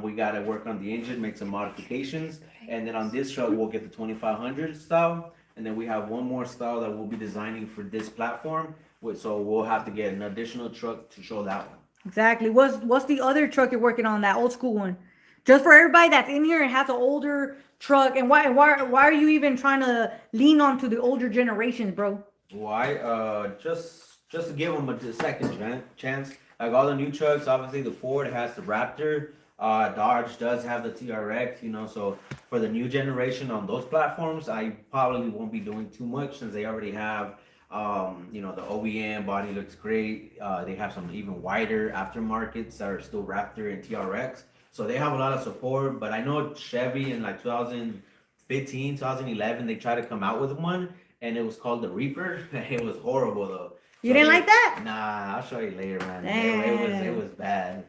We got to work on the engine, make some modifications. And then on this truck, we'll get the 2500 style. And then we have one more style that we'll be designing for this platform. So we'll have to get an additional truck to show that one. Exactly. What's the other truck you're working on, that old school one? Just for everybody that's in here and has an older truck, and why are you even trying to lean on to the older generations, bro? Why? Just to give them a second chance. Like all the new trucks, obviously the Ford has the Raptor. Dodge does have the TRX, you know. So for the new generation on those platforms, I probably won't be doing too much since they already have, you know, the OEM body looks great. They have some even wider aftermarkets that are still Raptor and TRX. So they have a lot of support, but I know Chevy in like 2015, 2011, they tried to come out with one, and it was called the Reaper. It was horrible though. You didn't like that? Nah, I'll show you later, man. Damn. It was bad.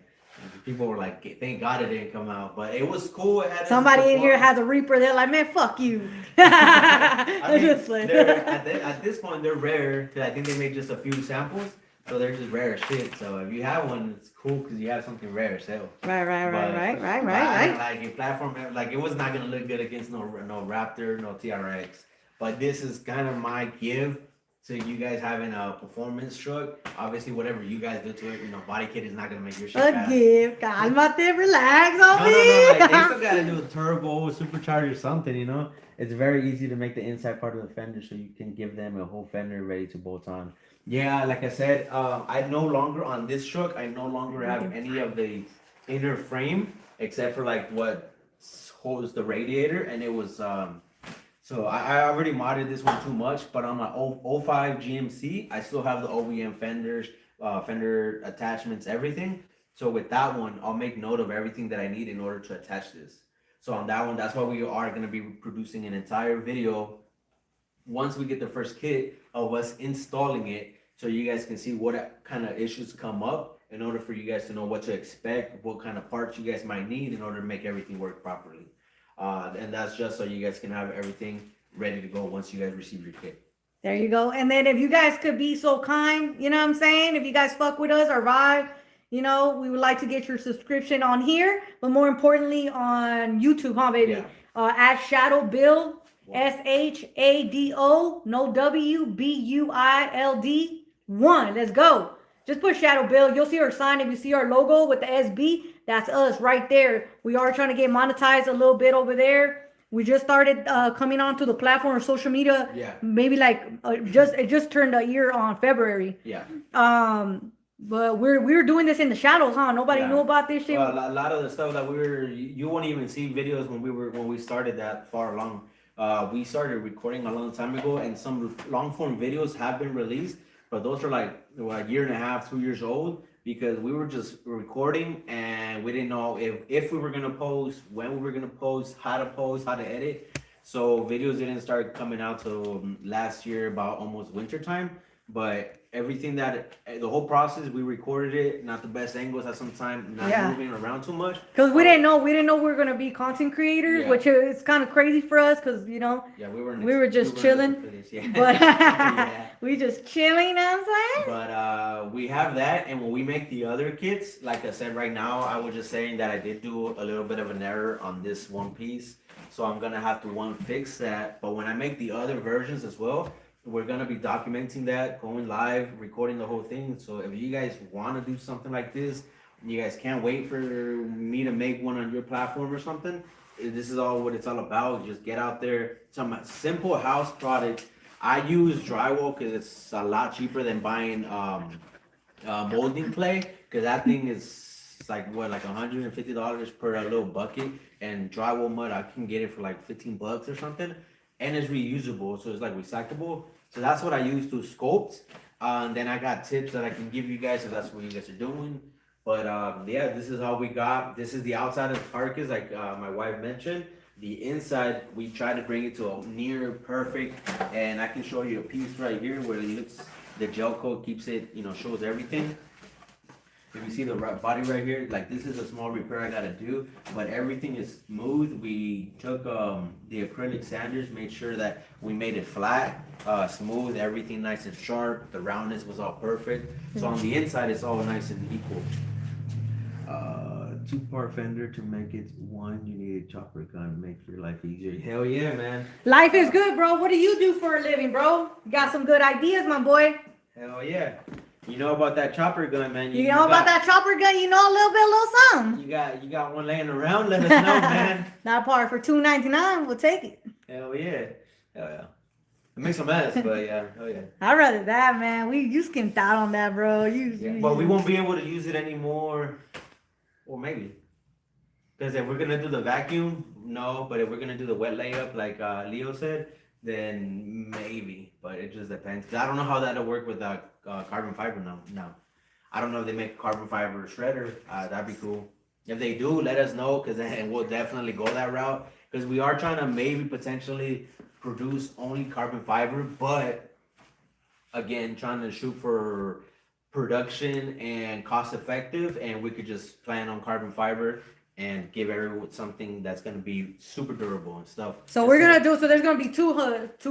People were like, thank God it didn't come out, but it was cool. It had Somebody in here has a Reaper. They're like, man, fuck you. I mean, at this point, they're rare because I think they made just a few samples. So they're just rare as shit. So if you have one, it's cool because you have something rare as hell. Right. Like a platform, like it was not gonna look good against no Raptor, no TRX. But this is kind of my give to you guys having a performance truck. Obviously, whatever you guys do to it, you know, body kit is not gonna make your shit fast. Give, cálmate, relax on me. No. Like, they still gotta do a turbo, supercharger, something. You know, it's very easy to make the inside part of the fender so you can give them a whole fender ready to bolt on. Yeah, like I said, I no longer on this truck. I no longer have any of the inner frame except for like what holds the radiator, and it was so I already modded this one too much. But on my 05 GMC, I still have the OEM fenders, fender attachments, everything. So with that one, I'll make note of everything that I need in order to attach this. So on that one, that's why we are going to be producing an entire video once we get the first kit of us installing it, so you guys can see what kind of issues come up in order for you guys to know what to expect, what kind of parts you guys might need in order to make everything work properly. And that's just so you guys can have everything ready to go once you guys receive your kit. There you go. And then if you guys could be so kind, you know what I'm saying? If you guys fuck with us or vibe, you know, we would like to get your subscription on here, but more importantly on YouTube, huh, baby? Yeah. At SHADOWBUILD. SHADO, no WBUILD 1. Let's go. Just put Shadow Build. You'll see our sign. If you see our logo with the SB, that's us right there. We are trying to get monetized a little bit over there. We just started coming onto the platform of social media. Yeah. Maybe like it just turned a year on February. Yeah. But we're doing this in the shadows, huh? Nobody knew about this shit. Well, a lot of the stuff that you won't even see videos when we started that far along. We started recording a long time ago, and some long form videos have been released, but those are like a year and a half, 2 years old, because we were just recording and we didn't know if we were gonna post, when we were gonna post, how to edit. So videos didn't start coming out till last year, about almost winter time. But everything the whole process, we recorded it. Not the best angles at some time, not moving around too much. Cause we didn't know we were gonna be content creators, which is kind of crazy for us. Cause you know, we were just chilling, but we just chilling. You know what I'm saying? But we have that, and when we make the other kits, like I said, right now, I was just saying that I did do a little bit of an error on this one piece, so I'm gonna have to fix that. But when I make the other versions as well, we're gonna be documenting that, going live, recording the whole thing. So if you guys want to do something like this, you guys can't wait for me to make one on your platform or something. This is all what it's all about. Just get out there. Some simple house product. I use drywall because it's a lot cheaper than buying molding clay. Because that thing is like $150 per little bucket, and drywall mud I can get it for like $15 or something. And it's reusable, so it's like recyclable. So that's what I use to sculpt. And then I got tips that I can give you guys if that's what you guys are doing. But yeah, this is all we got. This is the outside of the carcass, like my wife mentioned. The inside, we try to bring it to a near perfect. And I can show you a piece right here where it looks, the gel coat keeps it, shows everything. If you see the body right here, like this is a small repair I gotta do, but everything is smooth. We took the acrylic sanders, made sure that we made it flat, smooth, everything nice and sharp. The roundness was all perfect. So on the inside, it's all nice and equal. 2-part fender to make it one. You need a chopper gun, make your life easier. Hell yeah, man. Life is good, bro. What do you do for a living, bro? You got some good ideas, my boy. Hell yeah. You know about that chopper gun, man. You know about that chopper gun? You know a little something. You got one laying around? Let us know, man. That part for $2.99. We'll take it. Hell yeah. Hell yeah. It makes a mess, but yeah. Hell yeah. I'd rather that, man. You skimped out on that, bro. But we won't be able to use it anymore. Or maybe. Because if we're going to do the vacuum, no. But if we're going to do the wet layup, like Leo said, then maybe. But it just depends. Because I don't know how that'll work with carbon fiber now. No. I don't know if they make carbon fiber shredder. That'd be cool. If they do, let us know, because then we'll definitely go that route. Because we are trying to maybe potentially produce only carbon fiber, but again, trying to shoot for production and cost effective, and we could just plan on carbon fiber and give everyone something that's going to be super durable and stuff. So we're going to do, so there's going to be two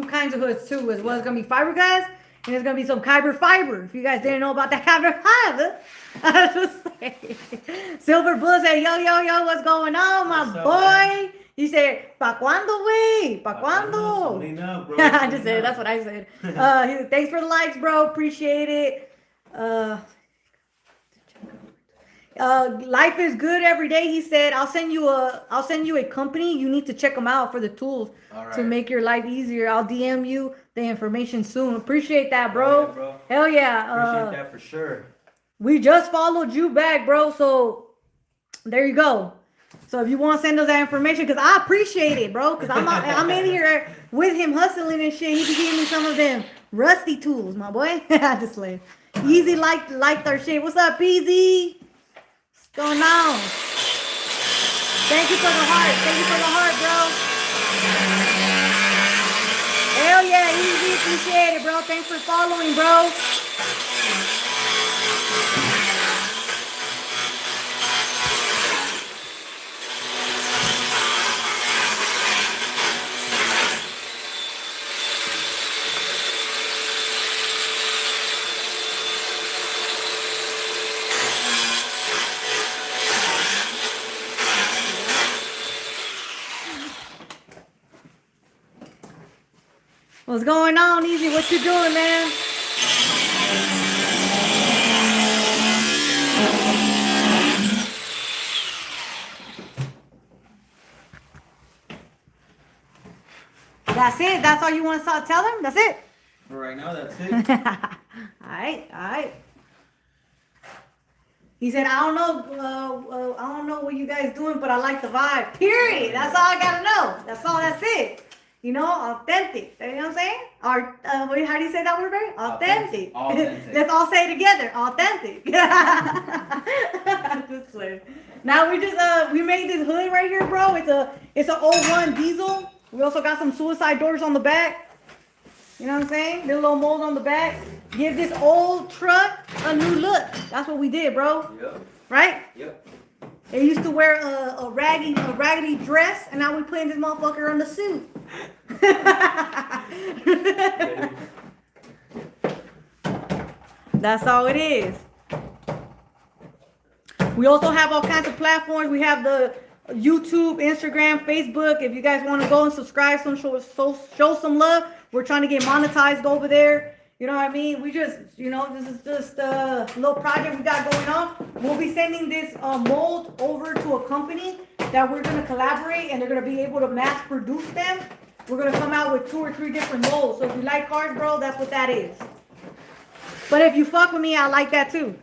kinds of hoods too, as well. It's going to be fiberglass, and there's going to be some carbon fiber. If you guys didn't know about that carbon fiber, I was just saying. Silver Bull said, yo, what's going on, my boy? He said, "Pa cuando, güey? Pa cuando?" I just said, that's what I said. Thanks for the likes, bro. Appreciate it. Life is good every day. He said, I'll send you a company. You need to check them out for the tools to make your life easier. I'll DM you the information soon. Appreciate that, bro. Hell yeah. Appreciate that for sure. We just followed you back, bro. So there you go. So if you want to send us that information, because I appreciate it, bro. Because I'm in here with him hustling and shit. He can give me some of them rusty tools, my boy. I just like Easy liked our shit. What's up, Easy? What's going on? Thank you for the heart. Thank you for the heart, bro. Hell yeah, Easy. Appreciate it, bro. Thanks for following, bro. What's going on, Easy? What you doing, man? That's it? That's all you want to tell them? That's it? For right now, that's it. Alright. He said, I don't know what you guys doing, but I like the vibe. Period. That's all I gotta know. That's it. You know, authentic. You know what I'm saying? How do you say that word, Barry? Authentic. Let's all say it together. Authentic. Now we made this hood right here, bro. It's an 01 diesel. We also got some suicide doors on the back. You know what I'm saying? The little mold on the back. Give this old truck a new look. That's what we did, bro. Yep. Right? Yep. They used to wear a raggedy dress, and now we putting this motherfucker on the suit. That's all it is. We also have all kinds of platforms. We have the YouTube, Instagram, Facebook. If you guys want to go and subscribe, show some love. We're trying to get monetized over there. You know what I mean? We just, this is just a little project we got going on. We'll be sending this mold over to a company that we're going to collaborate, and they're going to be able to mass produce them. We're going to come out with 2 or 3 different molds. So if you like cars, bro, that's what that is. But if you fuck with me, I like that too.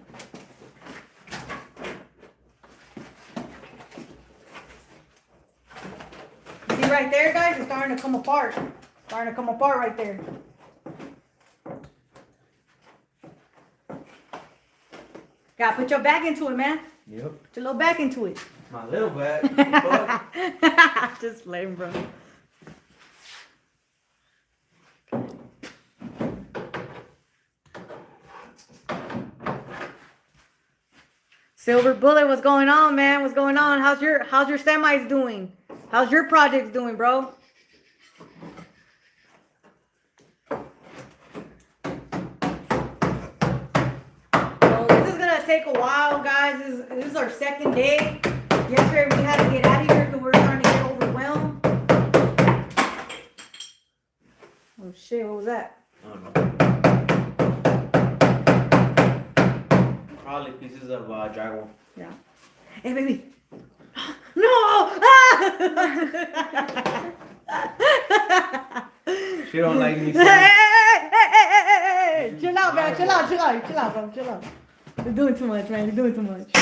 See right there, guys? It's starting to come apart. Starting to come apart right there. Gotta put your back into it, man. Yep. Put your little back into it. My little back. Just lame, bro. Silver Bullet, what's going on, man? What's going on? How's your semis doing? How's your projects doing, bro? So this is gonna take a while, guys. This is our second day. Yesterday we had to get out of here because we were trying to get overwhelmed. Oh shit, what was that? I don't know. Probably pieces of drywall. Yeah. Hey, baby. No! She don't like me. Hey! Chill out, man. Chill out, bro. Chill out. You're doing too much, man. You're doing too much.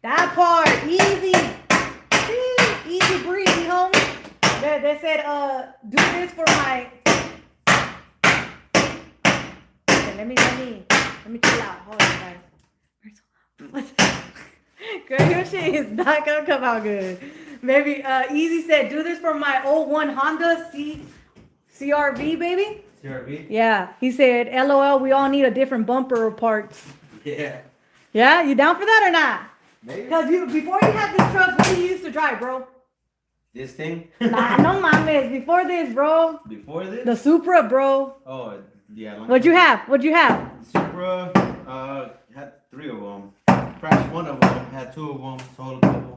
That part, easy. Easy breezy, homie. They said, do this for my... Let me chill out. Hold on, guys. Girl, your shit is not gonna come out good. Maybe Easy said, do this for my 01 Honda CRV, baby. CRV? Yeah. He said, LOL, we all need a different bumper or parts. Yeah. Yeah? You down for that or not? Maybe. Because before you had this truck, what did you used to drive, bro? This thing? Nah, no mames. Before this, bro. Before this? The Supra, bro. Oh, yeah. What'd you have? Supra, had 3 of them. Crashed 1 of them, had 2 of them, sold a couple.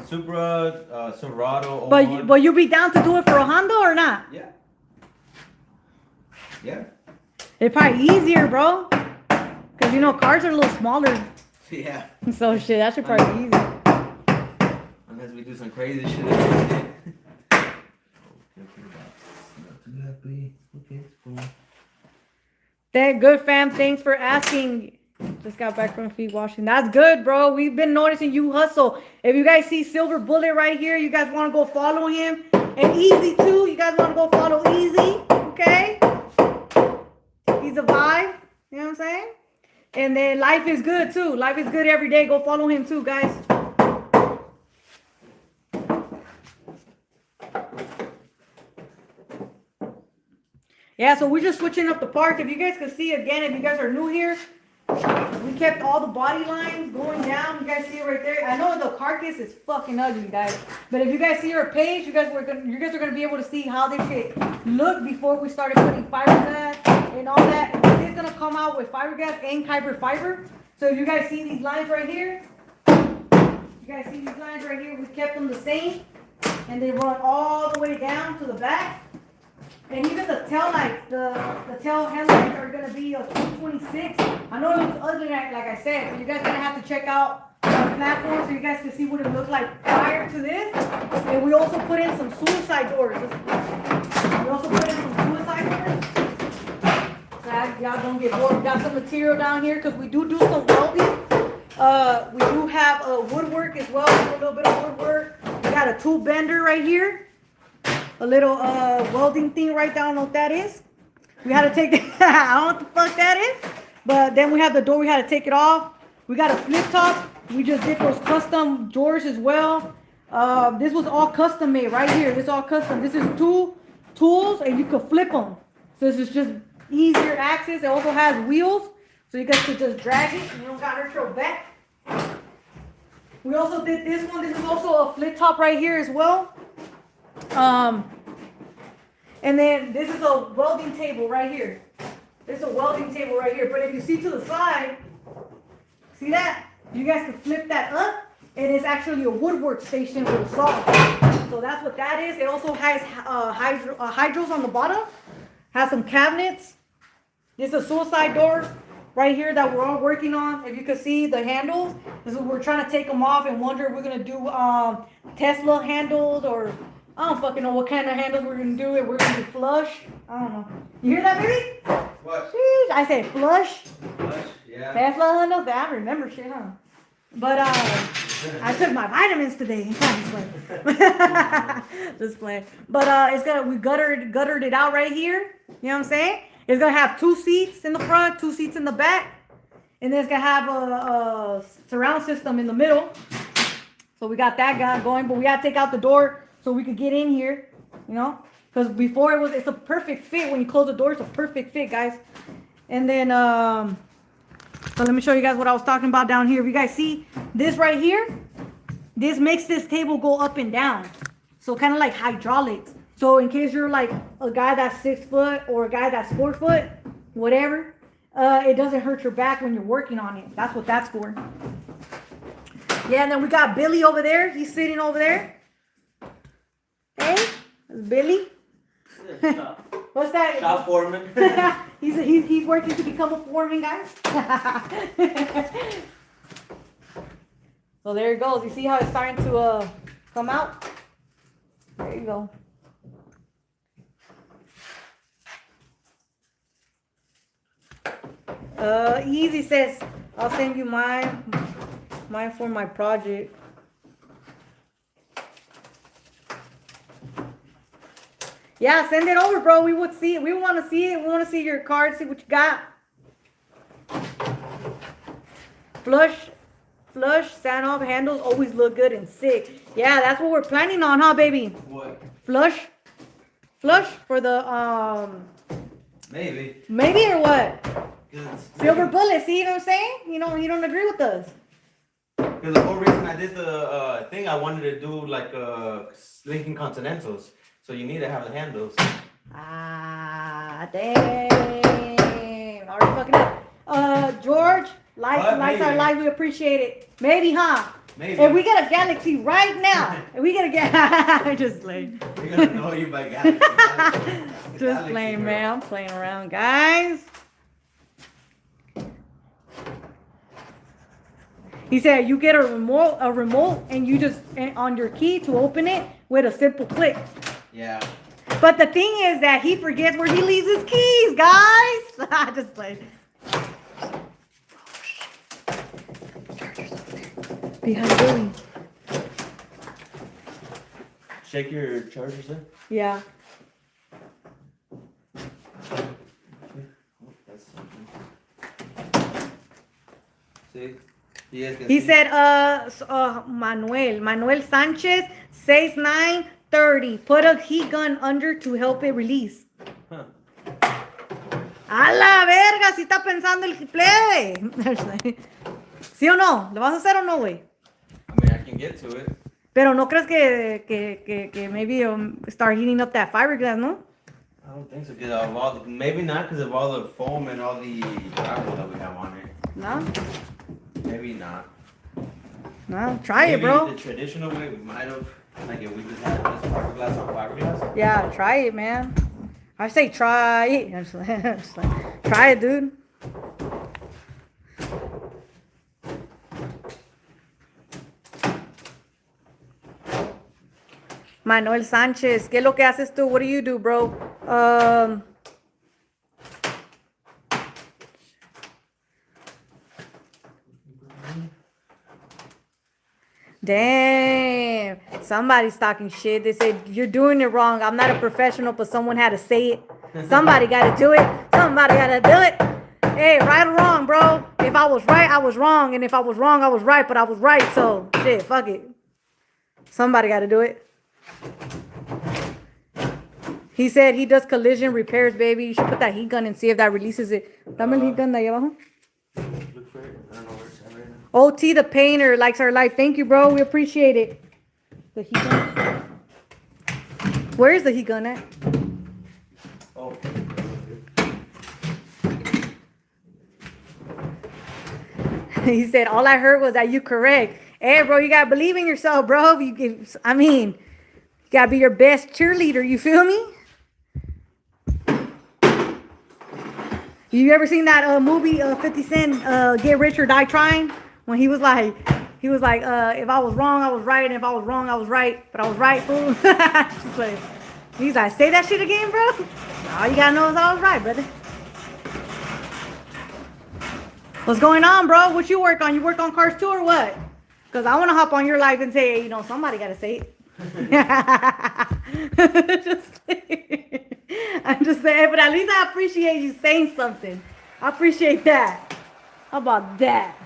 Supra, Serato, But you be down to do it for a Honda or not? Yeah. Yeah. It's probably easier, bro. Because, cars are a little smaller. Yeah. So, shit, that should probably be easy. Unless we do some crazy shit. Okay, cool. That good, fam. Thanks for asking. Just got back from feet washing. That's good, bro. We've been noticing you hustle. If you guys see Silver Bullet right here, you guys want to go follow him. And Easy, too. You guys want to go follow Easy. Okay? He's a vibe. You know what I'm saying? And then Life is Good, too. Life is Good every day. Go follow him, too, guys. Yeah, so we're just switching up the parts. If you guys can see again, if you guys are new here, we kept all the body lines going down. You guys see it right there. I know the carcass is fucking ugly, guys. But if you guys see our page, you guys are gonna be able to see how this shit looked before we started putting fiberglass and all that. This is gonna come out with fiberglass and Kyber fiber. So if you guys see these lines right here, we kept them the same, and they run all the way down to the back. And even the tail lights, the tail headlights are gonna be a 226. I know it looks ugly, like I said, but you guys gonna have to check out our platform so you guys can see what it looked like prior to this. And we also put in some suicide doors. So y'all don't get bored. We got some material down here because we do some welding. We do have woodwork as well. A little bit of woodwork. We got a tool bender right here. A little welding thing right down. I don't know what that is. We had to take I don't know what the fuck that is. But then we have the door. We had to take it off. We got a flip top. We just did those custom drawers as well. This was all custom made right here. This is all custom. This is two tools and you could flip them. So this is just easier access. It also has wheels. So you guys could just drag it and you don't got to hurt your back. We also did this one. This is also a flip top right here as well. And then this is a welding table right here. This is a welding table right here. But if you see to the side, see that? You guys can flip that up. And it's actually a woodwork station with a saw. So that's what that is. It also has hydros on the bottom. Has some cabinets. This is a suicide door right here that we're all working on. If you can see the handles, this is we're trying to take them off and wonder if we're gonna do Tesla handles or I don't fucking know what kind of handles we're gonna do. If we're gonna do flush, I don't know. You hear that, baby? What? Sheesh, I say flush. Flush, yeah. Tesla handles. I remember shit, huh? But I took my vitamins today. Just playing. But it's gonna we guttered it out right here. You know what I'm saying? It's gonna have 2 seats in the front, 2 seats in the back, and then it's gonna have a surround system in the middle. So we got that guy going, but we gotta take out the door so we could get in here. You know, because before it's a perfect fit. When you close the door, it's a perfect fit, guys. And then so let me show you guys what I was talking about down here. If you guys see this right here, this makes this table go up and down. So kind of like hydraulics. So in case you're like a guy that's 6 foot or a guy that's 4 foot, whatever, it doesn't hurt your back when you're working on it. That's what that's for. Yeah, and then we got Billy over there. He's sitting over there. Hey, that's Billy. What's that? Shop foreman. he's working to become a foreman, guys. So there it goes. You see how it's starting to come out? There you go. Easy says, I'll send you mine for my project. Yeah, send it over, bro. We would see it. We want to see it. We want to see your card, see what you got. Flush, sand off handles always look good and sick. Yeah, that's what we're planning on, huh, baby? What? Flush for the Maybe or what? Silver bullet. See what I'm saying? You don't agree with us. Because the whole reason I did the thing, I wanted to do like Lincoln Continentals. So you need to have the handles. Ah, damn. Already fucking up. George, likes our life. We appreciate it. Maybe, huh? Maybe. If we get a Galaxy right now, just playing. We're gonna know you by Galaxy. Just playing, man. I'm playing around, guys. He said you get a remote, and you just on your key to open it with a simple click. Yeah. But the thing is that he forgets where he leaves his keys, guys. Just like chargers over there behind Billy. Check your chargers there. Yeah. That's something. See? He said, Manuel Sanchez, 6'9", 30. Put a heat gun under to help it release. Huh. A la verga, si está pensando el plebe. ¿Sí o no? ¿Lo vas a hacer o no, güey? I mean, I can get to it. Pero no crees que maybe start heating up that fiberglass, no? I don't think so. Cause of all maybe not because of all the foam and all the gravel that we have on it. No? Maybe not. No, try Maybe it, bro. The traditional way we might have, like if we just had this fiberglass on fiberglass. Yeah, try it, man. I say try it. Just like, try it, dude. Manuel Sánchez, ¿qué es lo que haces tú? What do you do, bro? Damn. Somebody's talking shit. They said, you're doing it wrong. I'm not a professional, but someone had to say it. Somebody got to do it. Somebody got to do it. Hey, right or wrong, bro. If I was right, I was wrong. And if I was wrong, I was right. But I was right, so shit, fuck it. Somebody got to do it. He said he does collision repairs, baby. You should put that heat gun and see if that releases it. Dame el heat gun de ahí abajo. Look for it. I don't know where it's at right now. OT the painter likes our life. Thank you, bro. We appreciate it. The heat gun. Where is the heat gun at? Oh. He said, all I heard was that you correct. Hey, bro, you gotta believe in yourself, bro. You gotta be your best cheerleader. You feel me? You ever seen that movie 50 Cent Get Rich or Die Trying? When he was like, if I was wrong, I was right, and if I was wrong, I was right, but I was right, fool. He's like, say that shit again, bro. All you gotta know is I was right, brother. What's going on, bro? What you work on? You work on cars too, or what? Because I want to hop on your live and say, hey, somebody gotta say it. I'm just saying, but at least I appreciate you saying something. I appreciate that. How about that?